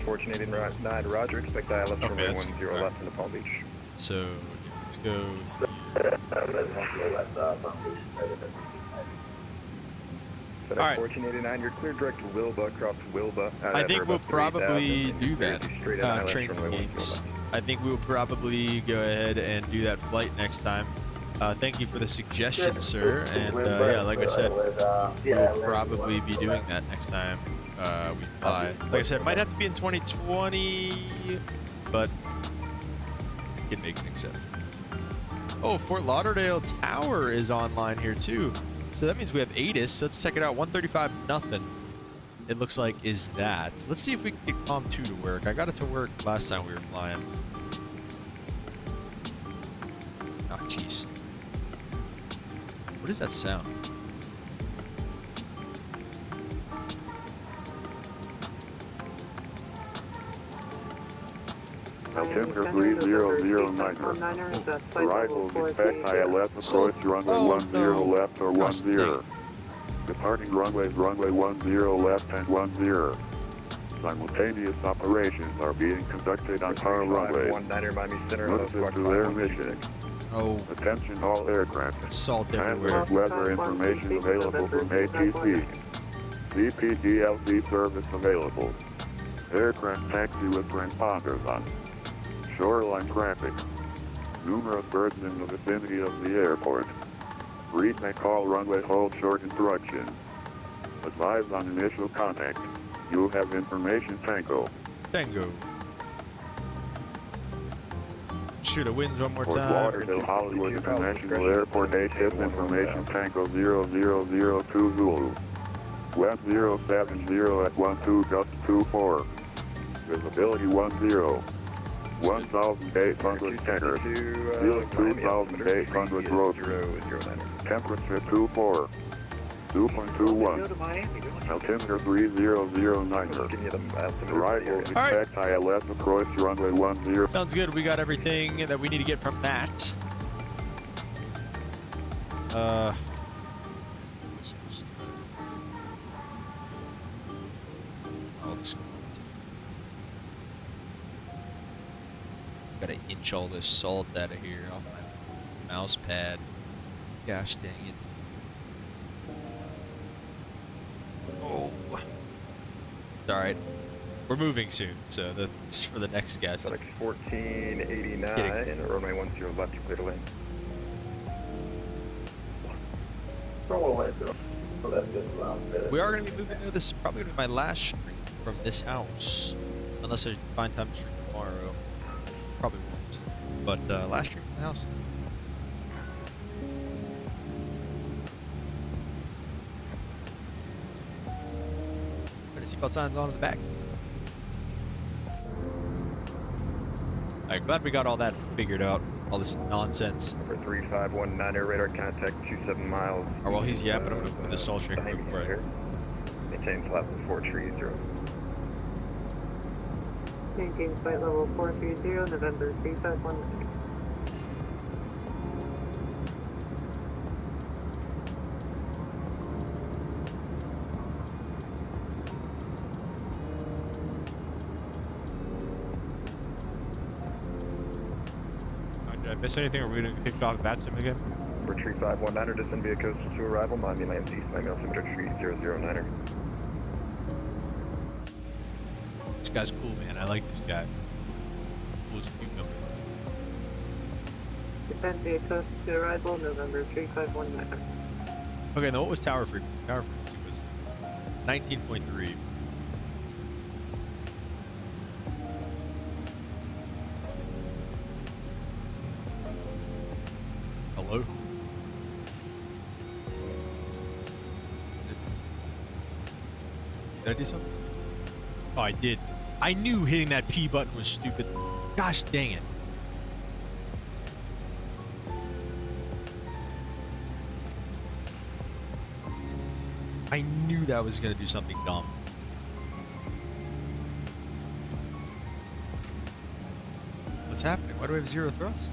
1489, roger. Expect ILS runway 10 left into Palm Beach. So let's go. FedEx All right. 1489, you're clear direct to Wilba, across Wilba. I think we'll probably do that. Trains and games. I think we'll probably go ahead and do that flight next time. Thank you for the suggestion, sir. And yeah, like I said, we'll probably be doing that next time we fly. Like I said, it might have to be in 2020, but we can make an exception. Oh, Fort Lauderdale Tower is online here too. So that means we have ATIS. Let's check it out. 135 nothing. It looks like is that. Let's see if we can get COM 2 to work. I got it to work last time we were flying. Oh, jeez. What is that sound? Altimeter 3009. Arrival, expect ILS approach runway 10 left or 10. Departing runways runway 10 left and 10. Simultaneous operations are being conducted on power runways. Relative to their mission. Oh. Attention all aircraft. Salt everywhere. Weather information available from ATC. CPDLC service available. Aircraft taxi with transponders on. Shoreline traffic. Numerous birds in the vicinity of the airport. Read may call runway hold short instructions. Advise on initial contact. You have information Tango. Tango. Shoot the winds one more Fort time. Lauderdale Hollywood International Airport ATIS information Tango 0002 Zulu. West 070 at 12 just 24. Visibility 10. 1,800 tenors. Ceiling 2,800 rotors. Temperature 24. 2.21. Altimeter 3009. Arrival expect ILS approach runway 10. Sounds good. We got everything that we need to get from that. Gotta inch all this salt out of here on my mouse pad. Gosh dang it. Oh. Alright. We're moving soon, so that's for the next guest. FedEx 1489 and runway 10 left to clear the lane. We are going to be moving to this, probably going to be my last stream from this house. Unless I find time to stream tomorrow. Probably won't. But last stream from the house. Seatbelt signs on in the back. Alright, glad we got all that figured out. All this nonsense. Number 3519, radar contact 27 miles. Or while he's yapping, I'm gonna put the salt shrink quick for it. Maintain flat 430. Maintain flight level 430, November 3519. Did I miss anything? Are we going to kick off Vatsim again? For 3519, descend via coast to arrival, Miami lands east, Miami altimeter tree 009er. This guy's cool, man. I like this guy. Cool as a cucumber. Defend the coast to arrival, November 3519. Okay, now what was tower frequency? Tower frequency was 19.3. Hello? Did I do something? Oh, I did. I knew hitting that P button was stupid. Gosh dang it. I knew that was going to do something dumb. What's happening? Why do we have 0 thrust?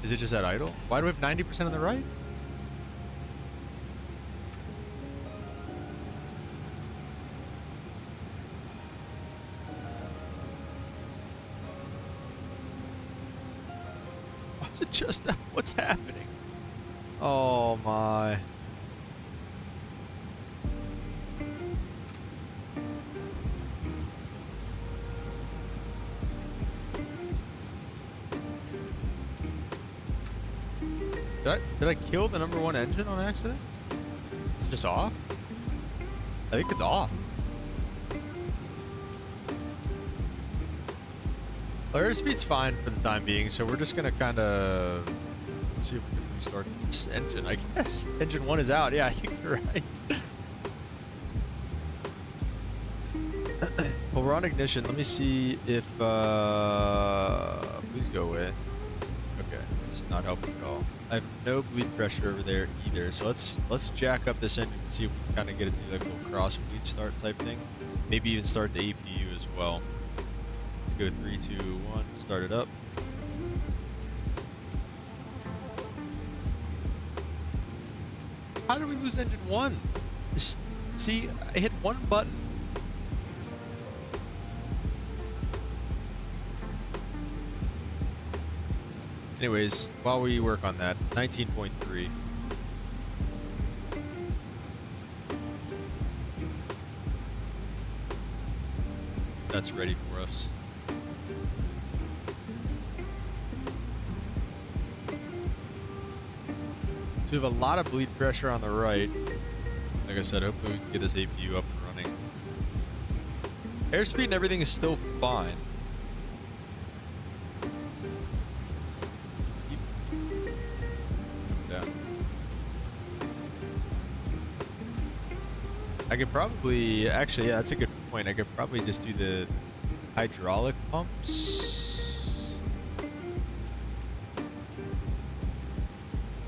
Is it just at idle? Why do we have 90% on the right? Why is it just that? What's happening? Oh my. Did I kill the _1 engine on accident? It's just off? I think it's off. Our airspeed's fine for the time being, so we're just gonna kind of see if we can restart this engine. I guess engine 1 is out. Yeah, I think you're right. Well, we're on ignition. Let me see if please go away. Okay, it's not helping at all. I have no bleed pressure over there either. So let's jack up this engine and see if we can kind of get it to like a little cross bleed start type thing. Maybe even start the APU as well. Let's go 3, 2, 1. Start it up. How did we lose engine 1? Just, see, I hit one button. Anyways, while we work on that, 19.3. That's ready for us. So we have a lot of bleed pressure on the right. Like I said, hopefully we can get this APU up and running. Airspeed and everything is still fine. I could probably, actually, yeah, that's a good point. I could probably just do the hydraulic pumps.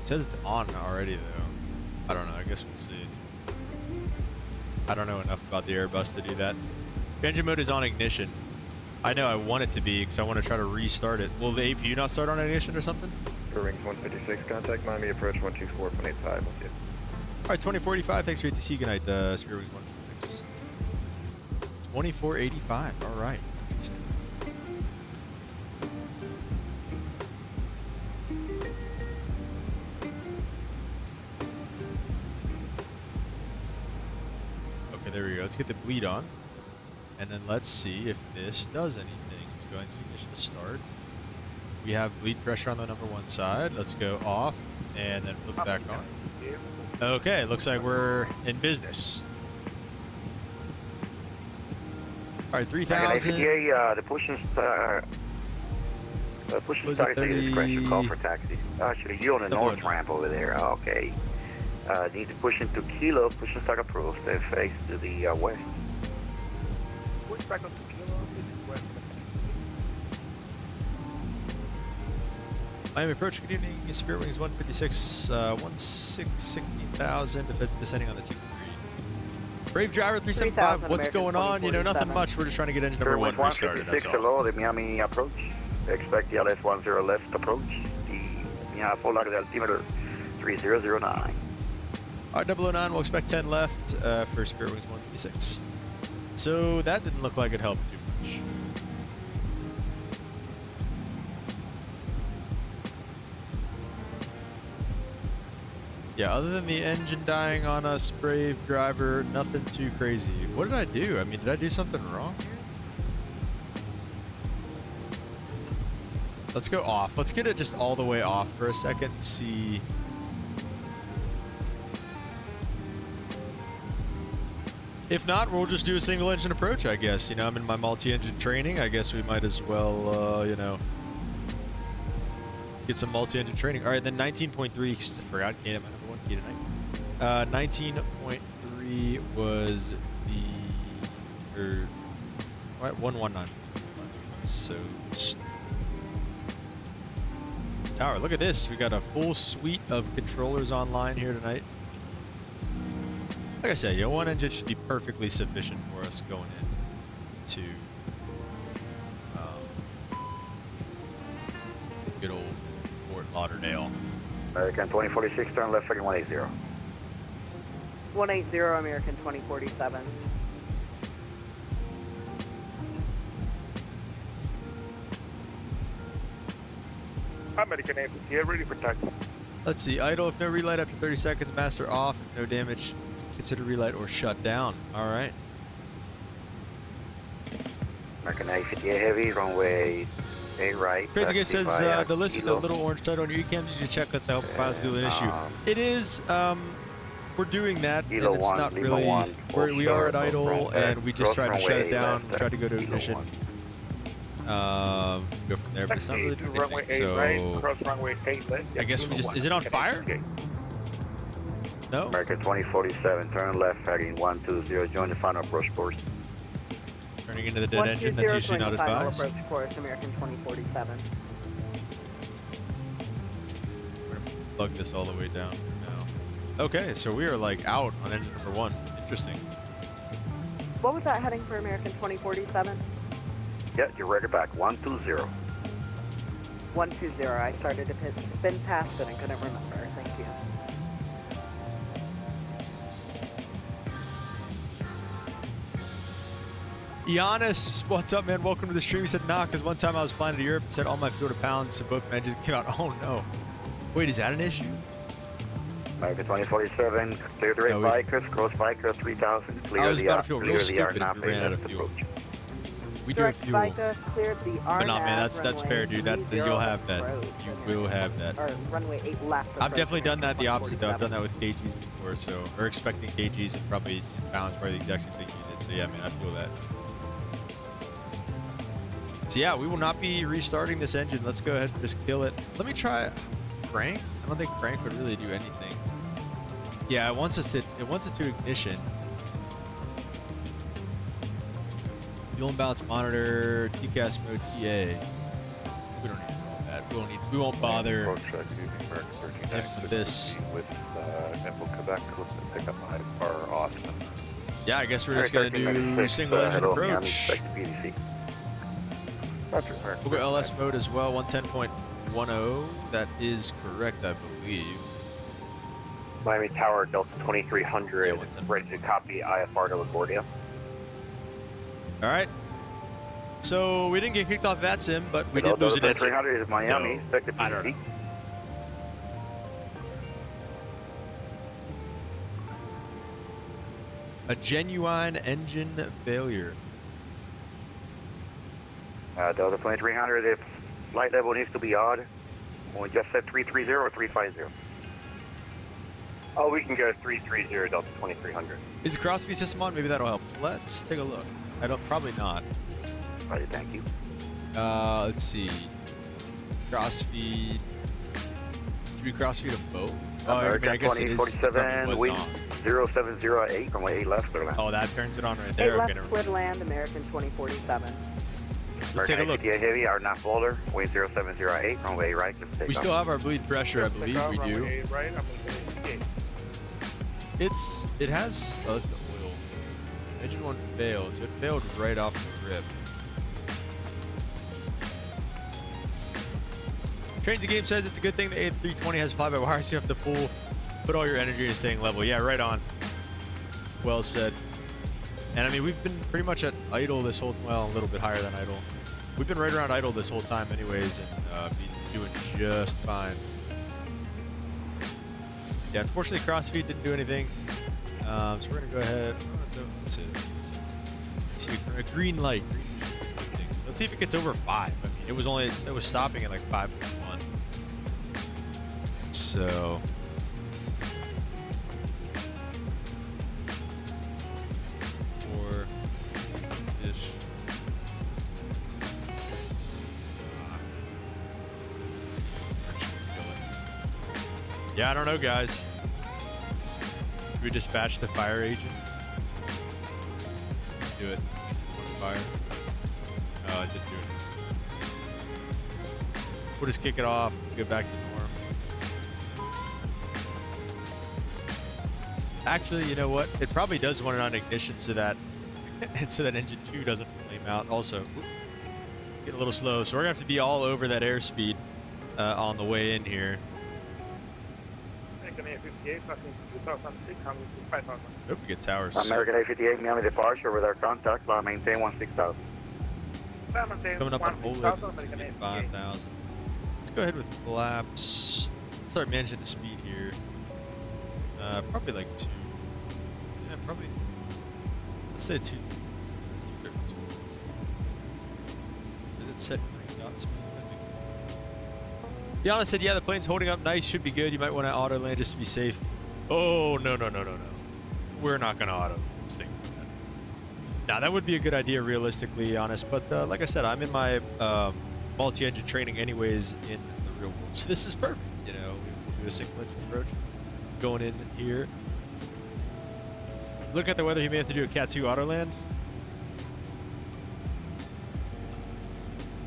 It says it's on already, though. I don't know. I guess we'll see. I don't know enough about the Airbus to do that. Engine mode is on ignition. I know I want it to be because I want to try to restart it. Will the APU not start on ignition or something? Rings 156, contact Miami approach 124.85. We'll see you. All right, 2485. Thanks for ATC. Good night, Spirit Wings 156. 2485. All right. Interesting. Okay, there we go. Let's get the bleed on. And then let's see if this does anything. Let's go into ignition to start. We have bleed pressure on the #1 side. Let's go off and then flip it back on. Okay, looks like we're in business. All right, 3,000. The pushing start. The pushing start is pressure call for taxi. Actually, you're on the north ramp over there. Okay. Need to push into Kilo. Pushing start approved. They face to the west. Push back up to Kilo. West. Miami approach, good evening. Spirit Wings 156, 16,000, descending on the T3. Brave Driver 375, what's going on? You know, nothing much. We're just trying to get engine #1 restarted, that's all. Hello, the Miami approach. Expect the LS10 left approach. The full out of the altimeter 3009. All right, 009, we'll expect 10 left for Spirit Wings 156. So that didn't look like it helped too much. Yeah, other than the engine dying on us, Brave Driver, nothing too crazy. What did I do? I mean, did I do something wrong here? Let's go off. Let's get it just all the way off for a second and see. If not, we'll just do a single engine approach, I guess. You know, I'm in my multi-engine training. I guess we might as well, you know, get some multi-engine training. All right, then 19.3, I forgot, Kate, my number one key tonight. 19.3 was the, or, what, 119. So, tower, look at this. We got a full suite of controllers online here tonight. Like I said, one engine should be perfectly sufficient for us going in to good old Fort Lauderdale. American 2046, turn left, heading 180. 180, American 2047. American APC, ready for taxi. Let's see, idle if no relight after 30 seconds, master off, if no damage, consider relight or shut down. All right. American APC heavy, runway 8 right. Crazy Game says the list with the little orange title on your ECAMs, you should check us to help pilots deal with an issue. It is, we're doing that, and it's not really, we are at idle, and we just tried to shut it down, tried to go to ignition. Go from there, but it's not really doing anything, so I guess we just, is it on fire? No? American 2047, turn left, heading 120, join the final approach course. Turning into the dead engine, that's usually not advised. Approach course, American 2047. We're gonna plug this all the way down now. Okay, so we are like out on engine number 1. Interesting. What was that heading for American 2047? Yeah, you're ready back, 120. 120, I started to spin past it and couldn't remember, thank you. Giannis, what's up, man? Welcome to the stream. He said, nah, because one time I was flying to Europe and set all my fuel to pounds, so both engines came out. Oh, no. Wait, is that an issue? American 2047, clear the red Vikers, cross Vikers 3000, clear the R9 ran out of fuel. We do have fuel. Cleared the But not, man, that's fair, dude. You'll have that. You will have that. Or runway 8 left. I've definitely done that the opposite, though. I've done that with kgs before, so, or expecting kgs and probably in pounds, probably the exact same thing you did. So, yeah, man, I feel that. So yeah, we will not be restarting this engine. Let's go ahead and just kill it. Let me try crank. I don't think crank would really do anything. Yeah, it wants it to ignition. Fuel imbalance monitor, TCAS mode, TA. We don't need all that. We won't bother with this. With Quebec, let's pick up my car Austin. Yeah, I guess we're just gonna do single engine approach. We'll go LS mode as well, 110.10. That is correct, I believe. Miami Tower, Delta 2300, ready to copy IFR to LaGuardia. All right. So we didn't get kicked off Vatsim, but we did lose an engine. 300 is Miami, expected I don't know. A genuine engine failure. Delta 2300, if flight level needs to be odd, we just said 330 or 350. Oh, we can go 330 Delta 2300. Is the cross feed system on? Maybe that'll help. Let's take a look. Probably not. Right, thank you. Let's see. Cross feed. Should we cross feed them both? American I guess it is. 2047, wind 0708, runway 8 left, clear land. Oh, that turns it on right there. 8 left, cleared land, American 2047. Let's take a look. Heavy, our not folder, wind 0708, runway right. We still have our bleed pressure, I believe we do. Right, It has, oh, that's the oil. Engine 1 fails. It failed right off the rip. Trains the Game says it's a good thing the A320 has fly-by-wire, so you have to put all your energy into staying level. Yeah, right on. Well said. And I mean, we've been pretty much at idle this whole, well, a little bit higher than idle. We've been right around idle this whole time anyways, and been doing just fine. Yeah, unfortunately, crossfeed didn't do anything. So we're gonna go ahead. Let's see a green light. That's a good thing. Let's see if it gets over 5. I mean, it was stopping at like 5.1. So 4-ish. Yeah, I don't know, guys. Should we dispatch the fire agent? Let's do it. Fire. Oh, I did do it. We'll just kick it off, get back to norm. Actually, you know what? It probably does want it on ignition so that engine 2 doesn't flame out. Also, get a little slow, so we're gonna have to be all over that airspeed on the way in here. Hope we get towers. American A58, Miami departure with our contact line, maintain 16,000. Coming up on OLED, 5,000. Let's go ahead with flaps. Start managing the speed here. Probably like 2. Yeah, probably. Let's say 2. 230. Is it set green dot speed? I think. Yana said, yeah, the plane's holding up nice, should be good. You might want to auto land just to be safe. Oh, no. We're not going to auto this thing. Now, that would be a good idea, realistically, honest. But like I said, I'm in my multi-engine training anyways in the real world. So this is perfect. You know, we'll do a single engine approach. Going in here. Look at the weather, you may have to do a Cat 2 auto land.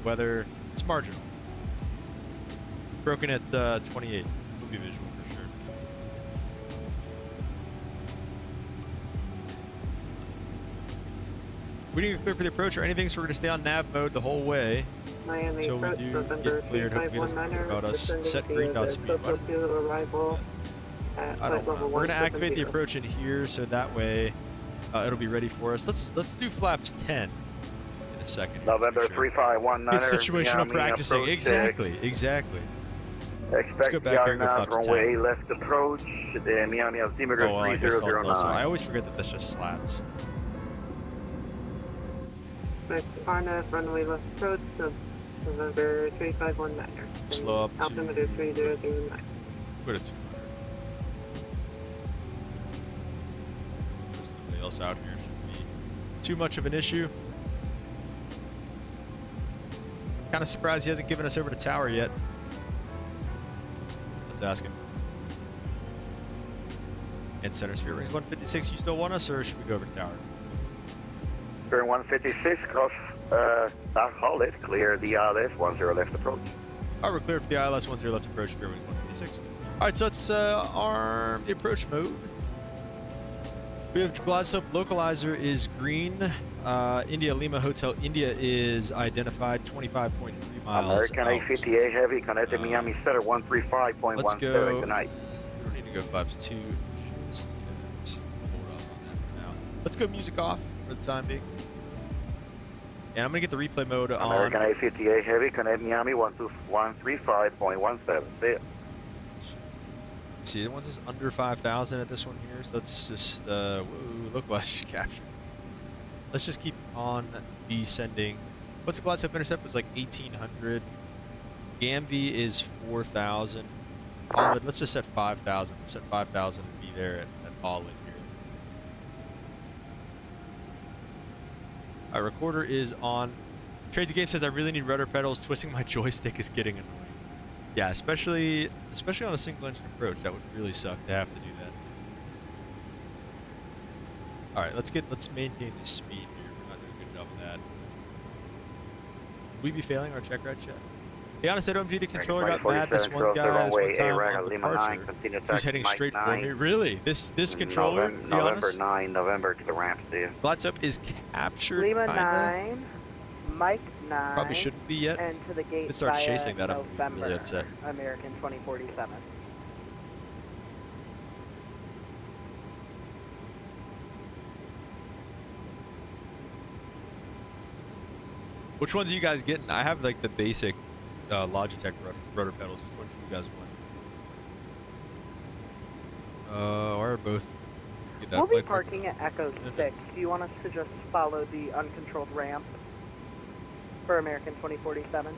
Weather, it's marginal. Broken at 28. Will be visual for sure. We need to clear for the approach or anything, so we're going to stay on nav mode the whole way until we do get cleared. Hopefully it doesn't worry about us. Set green dot speed. I don't know. We're going to activate the approach in here so that way it'll be ready for us. Let's do flaps 10 in a second. November 3519. It's situational practicing. Exactly. Let's go back here and go flaps 10. Runway left approach, the Miami altimeter 3009. I always forget that that's just slats. RNF runway left approach, November 3519. Slow up to altimeter 3009. Put it 200. There's nobody else out here. Shouldn't be too much of an issue. Kind of surprised he hasn't given us over to tower yet. Let's ask him. And center speed rings 156. You still want us, or should we go over to tower? Turn 156, cross, hold it, clear the ILS 10 left approach. All right, we're clear for the ILS 10 left approach, speed rings 156. All right, so let's arm the approach mode. We have glide slope localizer is green. India Lima Hotel India is identified 25.3 miles. American A58 heavy, connected Miami Center 135.17 tonight. We don't need to go flaps 2. Just hold off on that for now. Let's go music off for the time being. And I'm going to get the replay mode on. American A58 heavy, connect Miami 135.17. There. See, the one's is under 5,000 at this one here, so let's just, whoa, localizer capture. Let's just keep on descending. What's the glide slope intercept? It was like 1,800. GAMV is 4,000. Let's just set 5,000. We'll set 5,000 and be there at all in here. Our recorder is on. Trade the Game says, I really need rudder pedals. Twisting my joystick is getting annoying. Yeah, especially on a single engine approach. That would really suck to have to do that. All right, let's maintain the speed here. We're not doing a good job of that. Will we be failing our check ride check? Hey, honest, at OMG, the controller got mad. This one guy, this one time on departure, who's heading straight for me. Really? This controller, November 9, November to the ramps there. Glide slope is captured. Lima kinda. 9, Mike 9. Probably shouldn't be yet. And to the gate if it starts via chasing that, I'm November, really upset. American 2047. Which ones are you guys getting? I have like the basic Logitech rotor pedals. Which ones do you guys want? Or both? Get that We'll be flight parking at Echo 6. Do you want us to just follow the uncontrolled ramp? For American 2047.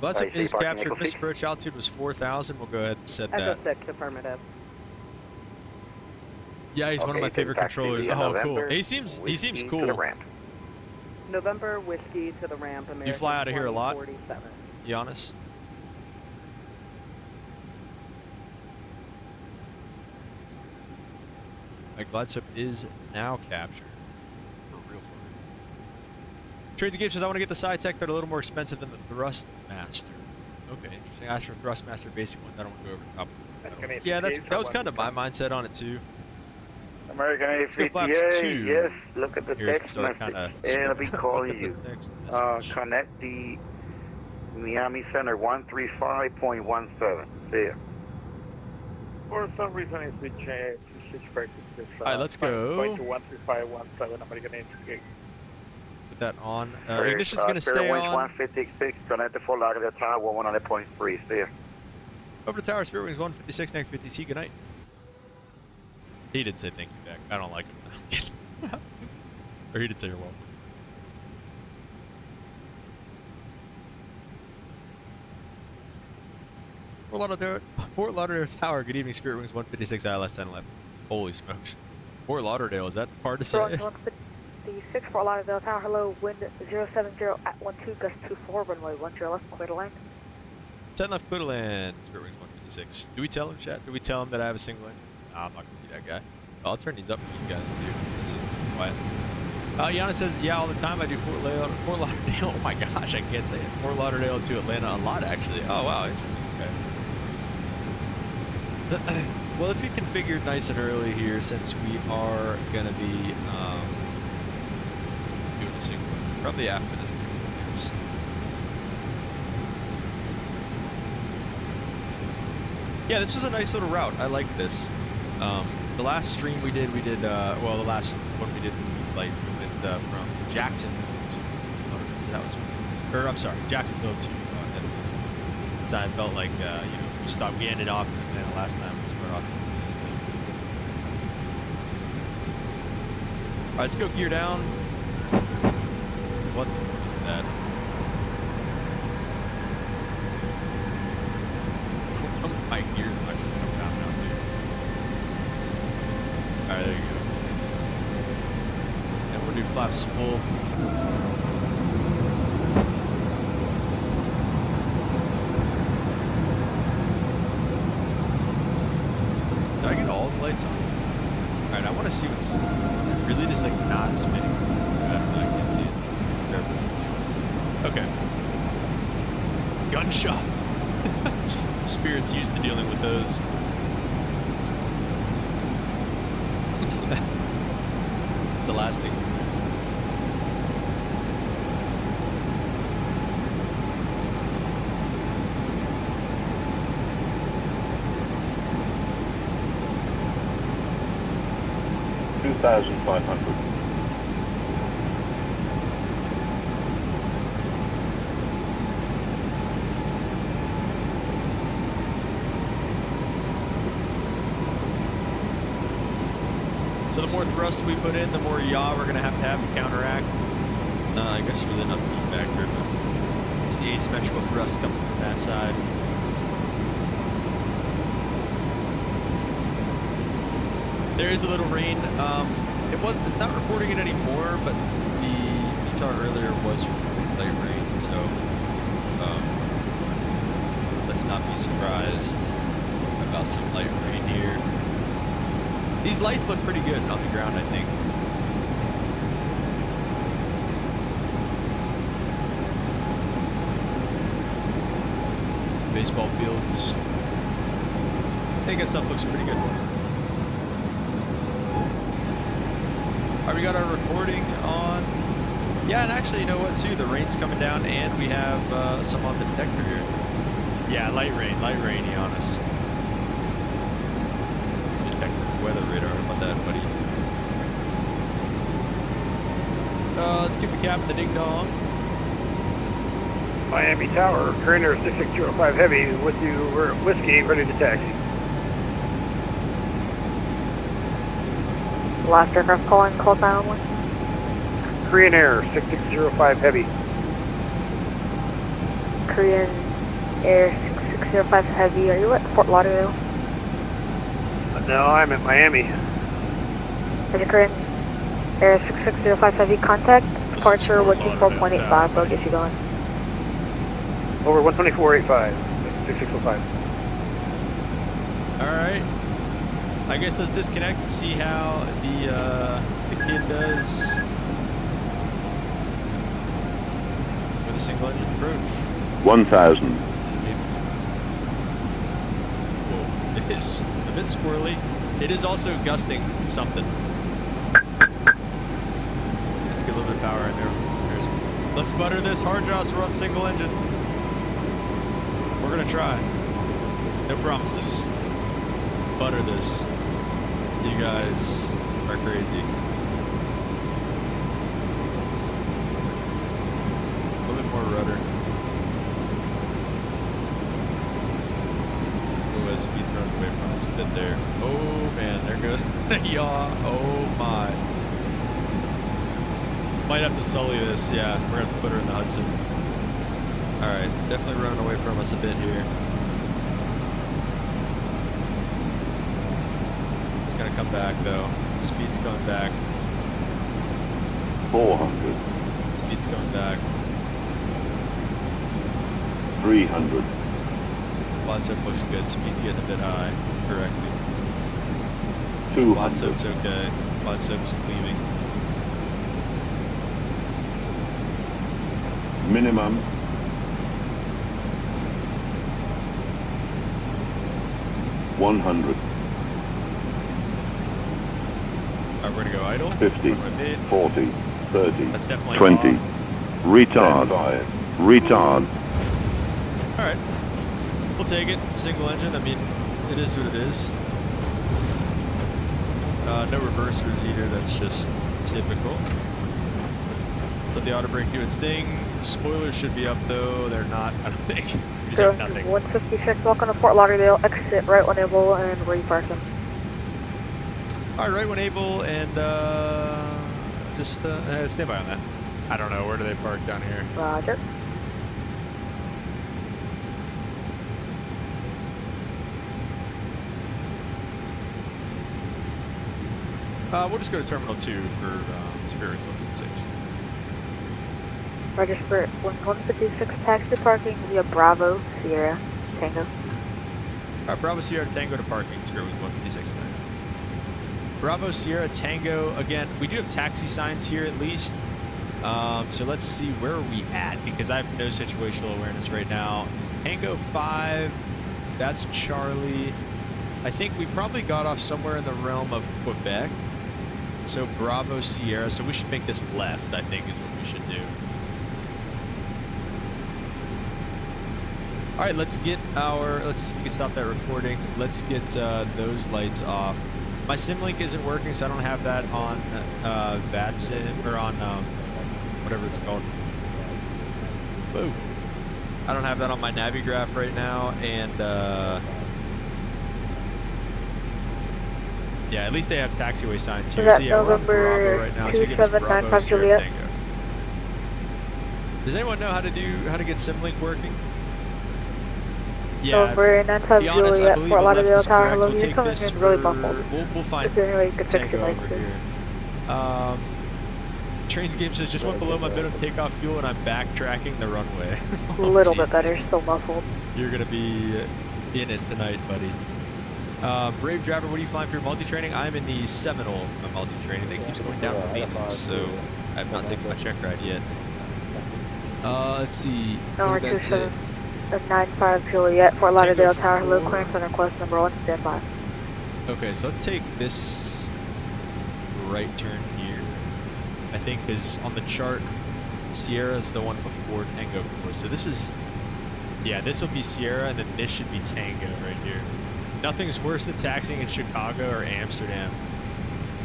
Vatsim is captured. Missed approach altitude was 4,000. We'll go ahead and set that. Echo 6, affirmative. Yeah, he's one of my favorite controllers. Oh, cool. He seems cool. November whiskey to the ramp. American You fly out of here a lot, 2047. Giannis? My Vatsim is now captured. For real. Trades Gabe says, I want to get the side tech that are a little more expensive than the Thrust Master. Okay, interesting. I asked for Thrust Master basic ones. I don't want to go over the top of them. Yeah, that was kind of my mindset on it too. American A321, yes, look at the text message. It'll be calling you. Connect the Miami Center 135.17. See ya. For some reason, it's been changed. All right, let's go. Going to 135.17 American A321. Put that on. Ignition's going to stay on. 156, connect the Fort Lauderdale Tower 100.3. See ya. Over to Tower, Spirit Wings 156, next 50C. Good night. He did say thank you back. I don't like him. Or he did say you're welcome. Fort Lauderdale Tower. Good evening, Spirit Wings 156, ILS 10 left. Holy smokes. Fort Lauderdale, is that hard to say? 156, Fort Lauderdale Tower. Hello, wind 070 at 12, gust 24, runway 10 left, clear to land. 10 left, clear to land. Spirit Wings 156. Do we tell him, chat? Do we tell him that I have a single engine? Nah, I'm not going to be that guy. I'll turn these up for you guys, too. This is quiet. Yana says, yeah, all the time I do Fort Lauderdale. Oh my gosh, I can't say it. Fort Lauderdale to Atlanta a lot, actually. Oh, wow, interesting. Okay. Well, let's get configured nice and early here since we are going to be doing a single. Probably after this next. Yeah, this was a nice little route. I like this. The last stream we did, well, the last one we did, like, we went from Jacksonville to, so that was, or I'm sorry, Jacksonville to, so I felt like, you know, we just thought we ended off, and then the last time we started off. All right, let's go gear down. What is that? My gears might come down now too. All right, there you go. And we'll do flaps full. Did I get all the lights on? All right, I want to see what's. Is it really just like not spinning? I don't know. I can't see it. Okay. Gunshots. Spirit's used to dealing with those. The last thing. $2,500. So the more thrust we put in, the more yaw we're going to have to counteract. I guess really not the E factor, but it's the asymmetrical thrust coming from that side. There is a little rain. It's not reporting it anymore, but the VTAR earlier was reporting light rain, so let's not be surprised about some light rain here. These lights look pretty good on the ground, I think. Baseball fields. I think that stuff looks pretty good. All right, we got our recording on. Yeah, and actually, you know what, too? The rain's coming down, and we have some on the detector here. Yeah, light rain, Giannis. Weather radar. How about that, buddy? Let's give the captain the ding dong. Miami Tower, Trainer 6605 Heavy with you, whiskey, ready to taxi. Last aircraft calling, call sign only. Korean Air 6605 Heavy. Korean Air 6605 Heavy, are you at Fort Lauderdale? No, I'm at Miami. Roger, Korean Air 6605 Heavy, contact. Departure 124.85, we'll get you going. Over 124.85, 6605. Alright. I guess let's disconnect and see how the kid does with a single engine approach. 1,000. Whoa, it is a bit squirrely. It is also gusting something. Let's get a little bit of power in there. Let's butter this hard Joss, we're on single engine. We're gonna try. No promises. Butter this. You guys are crazy. A little bit more rudder. Oh, as speed's running away from us a bit there. Oh man, there goes yaw. Oh my. Might have to sully this, yeah. We're gonna have to put her in the Hudson. Alright, definitely running away from us a bit here. It's gonna come back though. Speed's coming back. 400. Speed's coming back. 300. Vatsim looks good. Speed's getting a bit high. Correctly. 200. Vatsim's okay. Vatsim's leaving. Minimum. 100. Alright, we're gonna go idle. 50. 40. 30. That's definitely 20. off. Retard. Retard. Alright. We'll take it. Single engine. I mean, it is what it is. No reversers either. That's just typical. Let the auto brake do its thing. Spoilers should be up though. They're not. I don't think. We just have nothing. 156, welcome to Fort Lauderdale. Exit right when able and reparking. All right, right when able, and just stand by on that. I don't know, where do they park down here? Roger. We'll just go to Terminal 2 for Spirit 156. Roger, Spirit 156, taxi parking via Bravo, Sierra, Tango. Bravo Sierra Tango to parking, Spirit 156. Bravo Sierra Tango, again, we do have taxi signs here at least. So let's see, where are we at? Because I have no situational awareness right now. Tango 5, that's Charlie. I think we probably got off somewhere in the realm of Quebec. So Bravo Sierra, so we should make this left, I think is what we should do. All right, let's get our, we can stop that recording. Let's get those lights off. My SimLink isn't working, so I don't have that on Vatsim, or on whatever it's called. Whoa. I don't have that on my Navigraph right now, and yeah, at least they have taxiway signs here. So yeah, we're on Bravo right now, so you get us Bravo, Sierra Tango. Does anyone know how to get SimLink working? Yeah, over 95 be honest, Juliet, I believe Fort the left Lauderdale is Tower. correct. Hello, We'll you're take coming this in really for, muffled. we'll find Is there any way you could fix Tango your lights, over please? here. Trains game says just went below my minimum takeoff fuel and I'm backtracking the runway. A little bit better, still muffled. You're gonna be in it tonight, buddy. Brave driver, what are you flying for your multi-training? I'm in the Seminole for my multi-training. It keeps going down for maintenance, so I have not taken my check ride yet. Let's see. Number 27995 Juliet, Fort Lauderdale Tower. Hello, clearance on request number 1, stand by. Okay, so let's take this right turn here. I think because on the chart, Sierra's the one before Tango 4. So this is, yeah, this will be Sierra, and then this should be Tango right here. Nothing's worse than taxiing in Chicago or Amsterdam.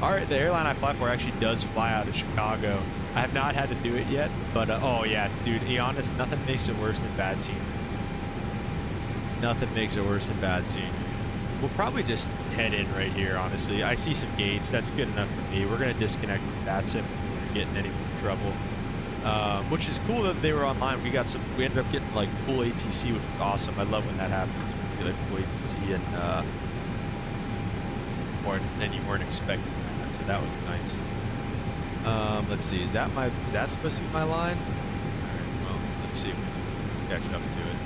All right, the airline I fly for actually does fly out of Chicago. I have not had to do it yet, but oh yeah, dude, be honest, nothing makes it worse than bad scenery. Nothing makes it worse than bad scenery. We'll probably just head in right here, honestly. I see some gates. That's good enough for me. We're going to disconnect with Vatsim if we're getting any trouble. Which is cool that they were online. We ended up getting like full ATC, which was awesome. I love when that happens. We get like full ATC and you weren't expecting that. So that was nice. Let's see. Is that supposed to be my line? Alright, well, let's see if we can catch up to it.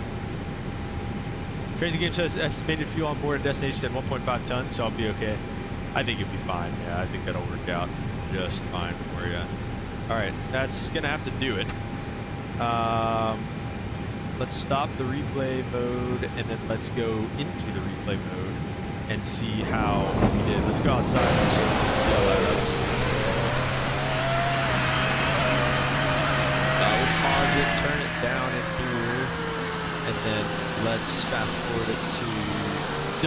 Crazy Game says estimated fuel on board at destination at 1.5 tons, so I'll be okay. I think you'll be fine. Yeah, I think that'll work out just fine for you. Alright, that's gonna have to do it. Let's stop the replay mode and then let's go into the replay mode and see how we did. Let's go outside so yell at us. We'll pause it, turn it down in here, and then let's fast forward it to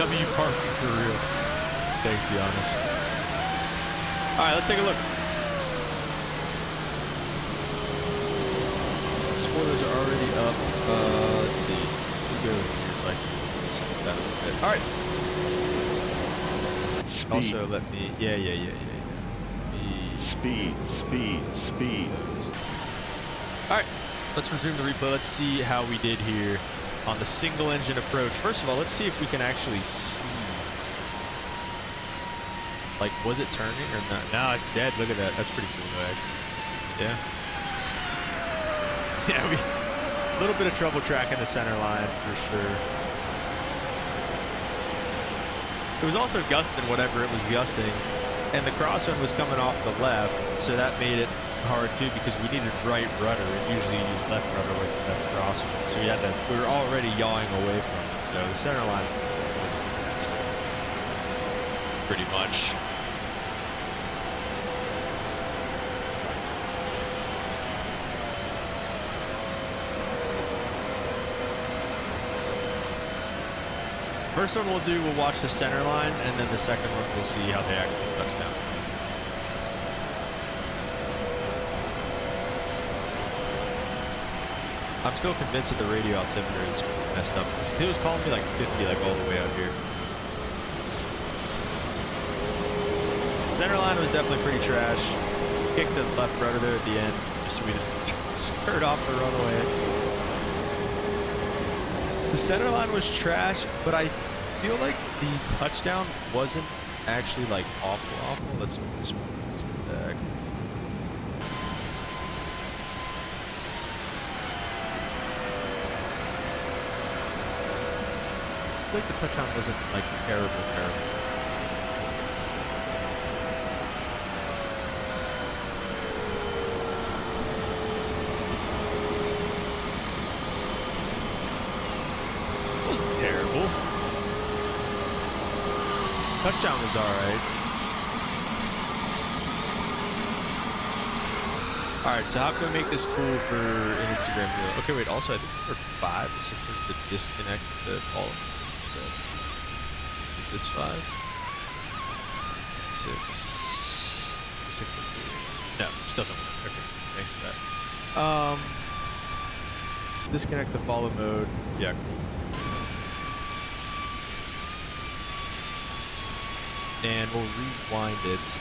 W parking for real. Thanks, Giannis. Alright, let's take a look. Spoilers are already up. Let's see. We'll go here so I can do something like that a little bit. Alright. Also, let me. Yeah. Speed. Alright. Let's resume the replay. Let's see how we did here on the single engine approach. First of all, let's see if we can actually see. Like, was it turning or not? No, it's dead. Look at that. That's pretty cool, though, actually. Yeah. Yeah, a little bit of trouble tracking the center line for sure. It was also gusting whatever it was gusting, and the crosswind was coming off the left, so that made it hard too because we needed right rudder and usually use left rudder with left crosswind. So we were already yawing away from it. So the center line was a disaster. Pretty much. First one we'll do, we'll watch the center line, and then the second one we'll see how they actually touch down. I'm still convinced that the radio altimeter is messed up. It was calling me like 50, like all the way out here. Center line was definitely pretty trash. Kicked the left rudder there at the end, just so we didn't skirt off the runway. The center line was trash, but I feel like the touchdown wasn't actually like awful. Let's move this back. I feel like the touchdown wasn't like terrible. Touchdown was alright. Alright, so how can we make this cool for an Instagram reel? Okay, wait, also I think number 5 is supposed to disconnect the follow. So, this 5. 6. 6. No, this doesn't work. Okay, thanks for that. Disconnect the follow mode. Yeah, cool. And we'll rewind it.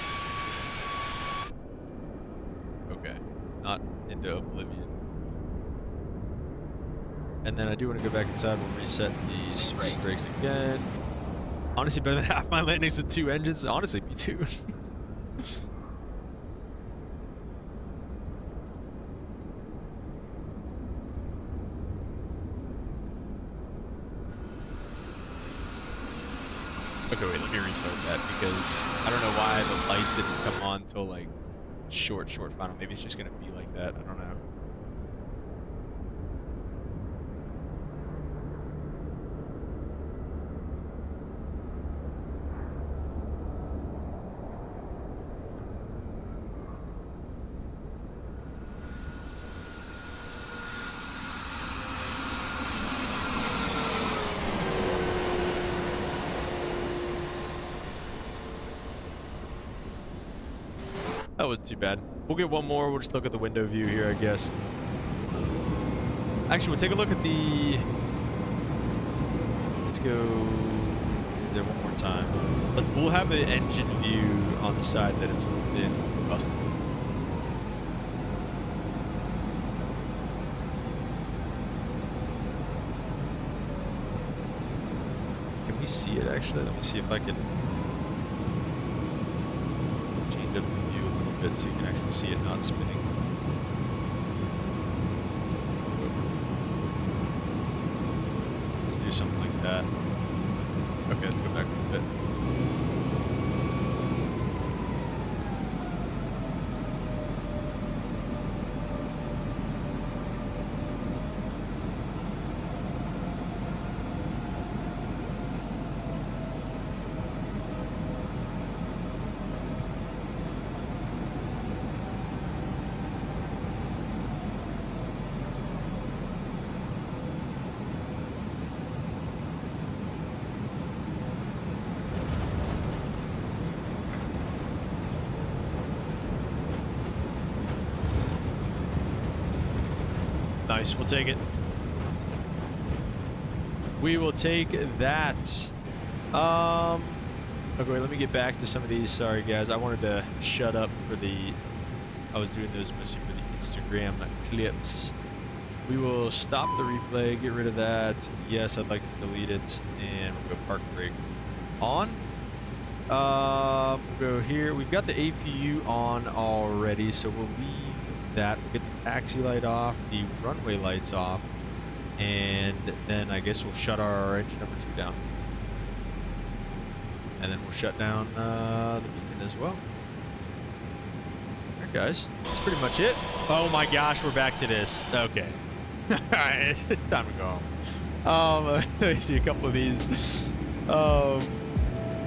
Okay, not into oblivion. And then I do want to go back inside. We'll reset the speed brakes again. Honestly, better than half my landings with 2 engines. Honestly, me too. Okay, wait, let me restart that because I don't know why the lights didn't come on until like short final. Maybe it's just gonna be like that. I don't know. That wasn't too bad. We'll get one more. We'll just look at the window view here, I guess. Actually, we'll take a look at the... Let's go there one more time. We'll have an engine view on the side that it's been custom. Can we see it actually? Let me see if I can change up the view a little bit so you can actually see it not spinning. Let's do something like that. Okay, let's go back a bit. Nice, we'll take it. We will take that. Okay, let me get back to some of these. Sorry, guys. I wanted to shut up for I was doing those mostly for the Instagram clips. We will stop the replay, get rid of that. Yes, I'd like to delete it, and we'll go park brake on. We'll go here. We've got the APU on already, so we'll leave that. We'll get the taxi light off, the runway lights off, and then I guess we'll shut our engine number 2 down. And then we'll shut down the beacon as well. Alright, guys. That's pretty much it. Oh my gosh, we're back to this. Okay. Alright, it's time to go home. Let me see a couple of these.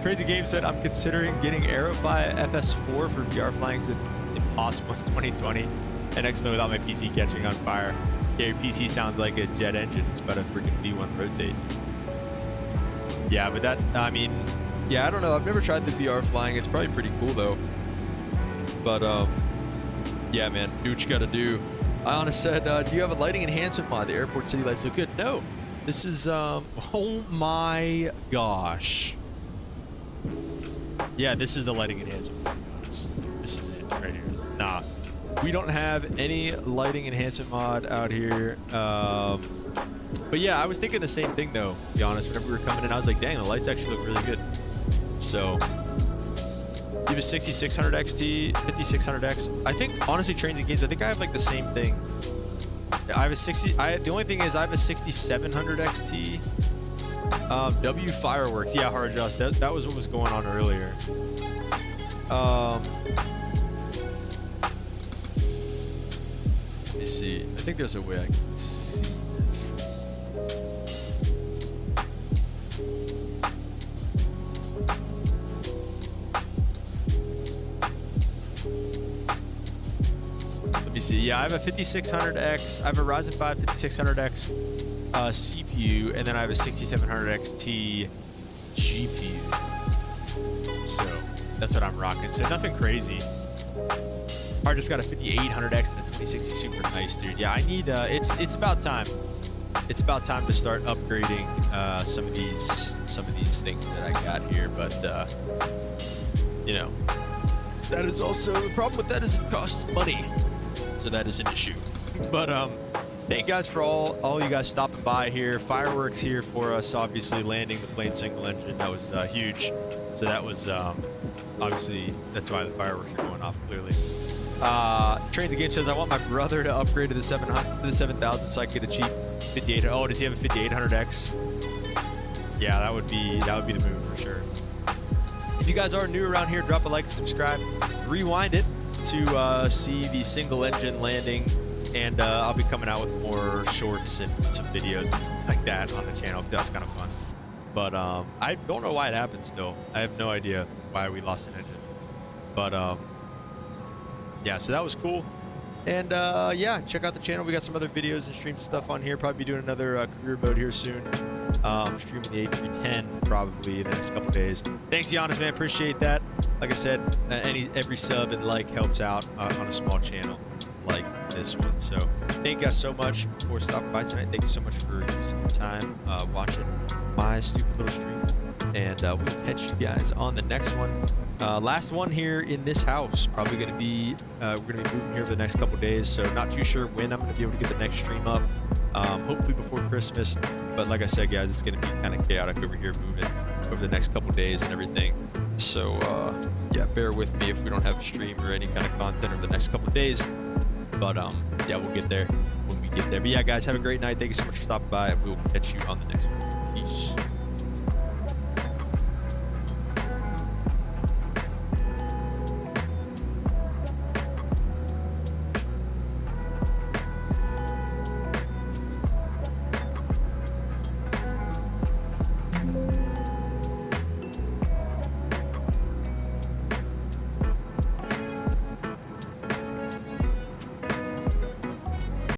Crazy Game said, I'm considering getting Aerofly FS4 for VR flying because it's impossible in 2020. And X-Men without my PC catching on fire. Yeah, your PC sounds like a jet engine. It's about a freaking V1 rotate. Yeah, but that, I mean, yeah, I don't know. I've never tried the VR flying. It's probably pretty cool, though. But, yeah, man, do what you gotta do. Iona said, do you have a lighting enhancement mod? The airport city lights look good. No. This is, oh my gosh. Yeah, this is the lighting enhancement mod. This is it right here. Nah. We don't have any lighting enhancement mod out here. But yeah, I was thinking the same thing though, to be honest. Whenever we were coming in, I was like, dang, the lights actually look really good. So, you have a 6600 XT, 5600X. I think, honestly, Trains and Games, I think I have like the same thing. I have a the only thing is I have a 6700 XT. W Fireworks. Yeah, hard adjust. That was what was going on earlier. Let me see. I think there's a way I can see this. Let me see. Yeah, I have a 5600X. I have a Ryzen 5 5600X CPU, and then I have a 6700 XT GPU. So that's what I'm rocking. So nothing crazy. I just got a 5800X and a 2060 Super. Nice, dude. Yeah, I need. It's about time. It's about time to start upgrading some of these things that I got here. But you know, that is also the problem with that is it costs money. So that is an issue. But thank you guys for all you guys stopping by here. Fireworks here for us, obviously landing the plane single engine. That was huge. So that was obviously that's why the fireworks are going off clearly. Trains and Games says I want my brother to upgrade to the 7000 so I can get a cheap 5800. Oh, does he have a 5800X? Yeah, that would be the move for sure. If you guys are new around here, drop a like and subscribe. Rewind it to see the single engine landing, and I'll be coming out with more shorts and some videos and stuff like that on the channel. That's kind of fun. But I don't know why it happened still. I have no idea why we lost an engine. But yeah, so that was cool. And yeah, check out the channel. We got some other videos and streams and stuff on here. Probably be doing another career mode here soon. Streaming the A310 probably in the next couple days. Thanks, Giannis, man. Appreciate that. Like I said, every sub and like helps out on a small channel like this one. So thank you guys so much for stopping by tonight. Thank you so much for using your time watching my stupid little stream. and we'll catch you guys on the next one. Last one here in this house. Probably going to be we're going to be moving here for the next couple days, so not too sure when I'm going to be able to get the next stream up. Hopefully before Christmas, but like I said, guys, it's going to be kind of chaotic over here moving over the next couple days and everything. So yeah, bear with me if we don't have a stream or any kind of content over the next couple days. But yeah, we'll get there when we get there. But yeah, guys, have a great night. Thank you so much for stopping by, and we will catch you on the next one. Peace.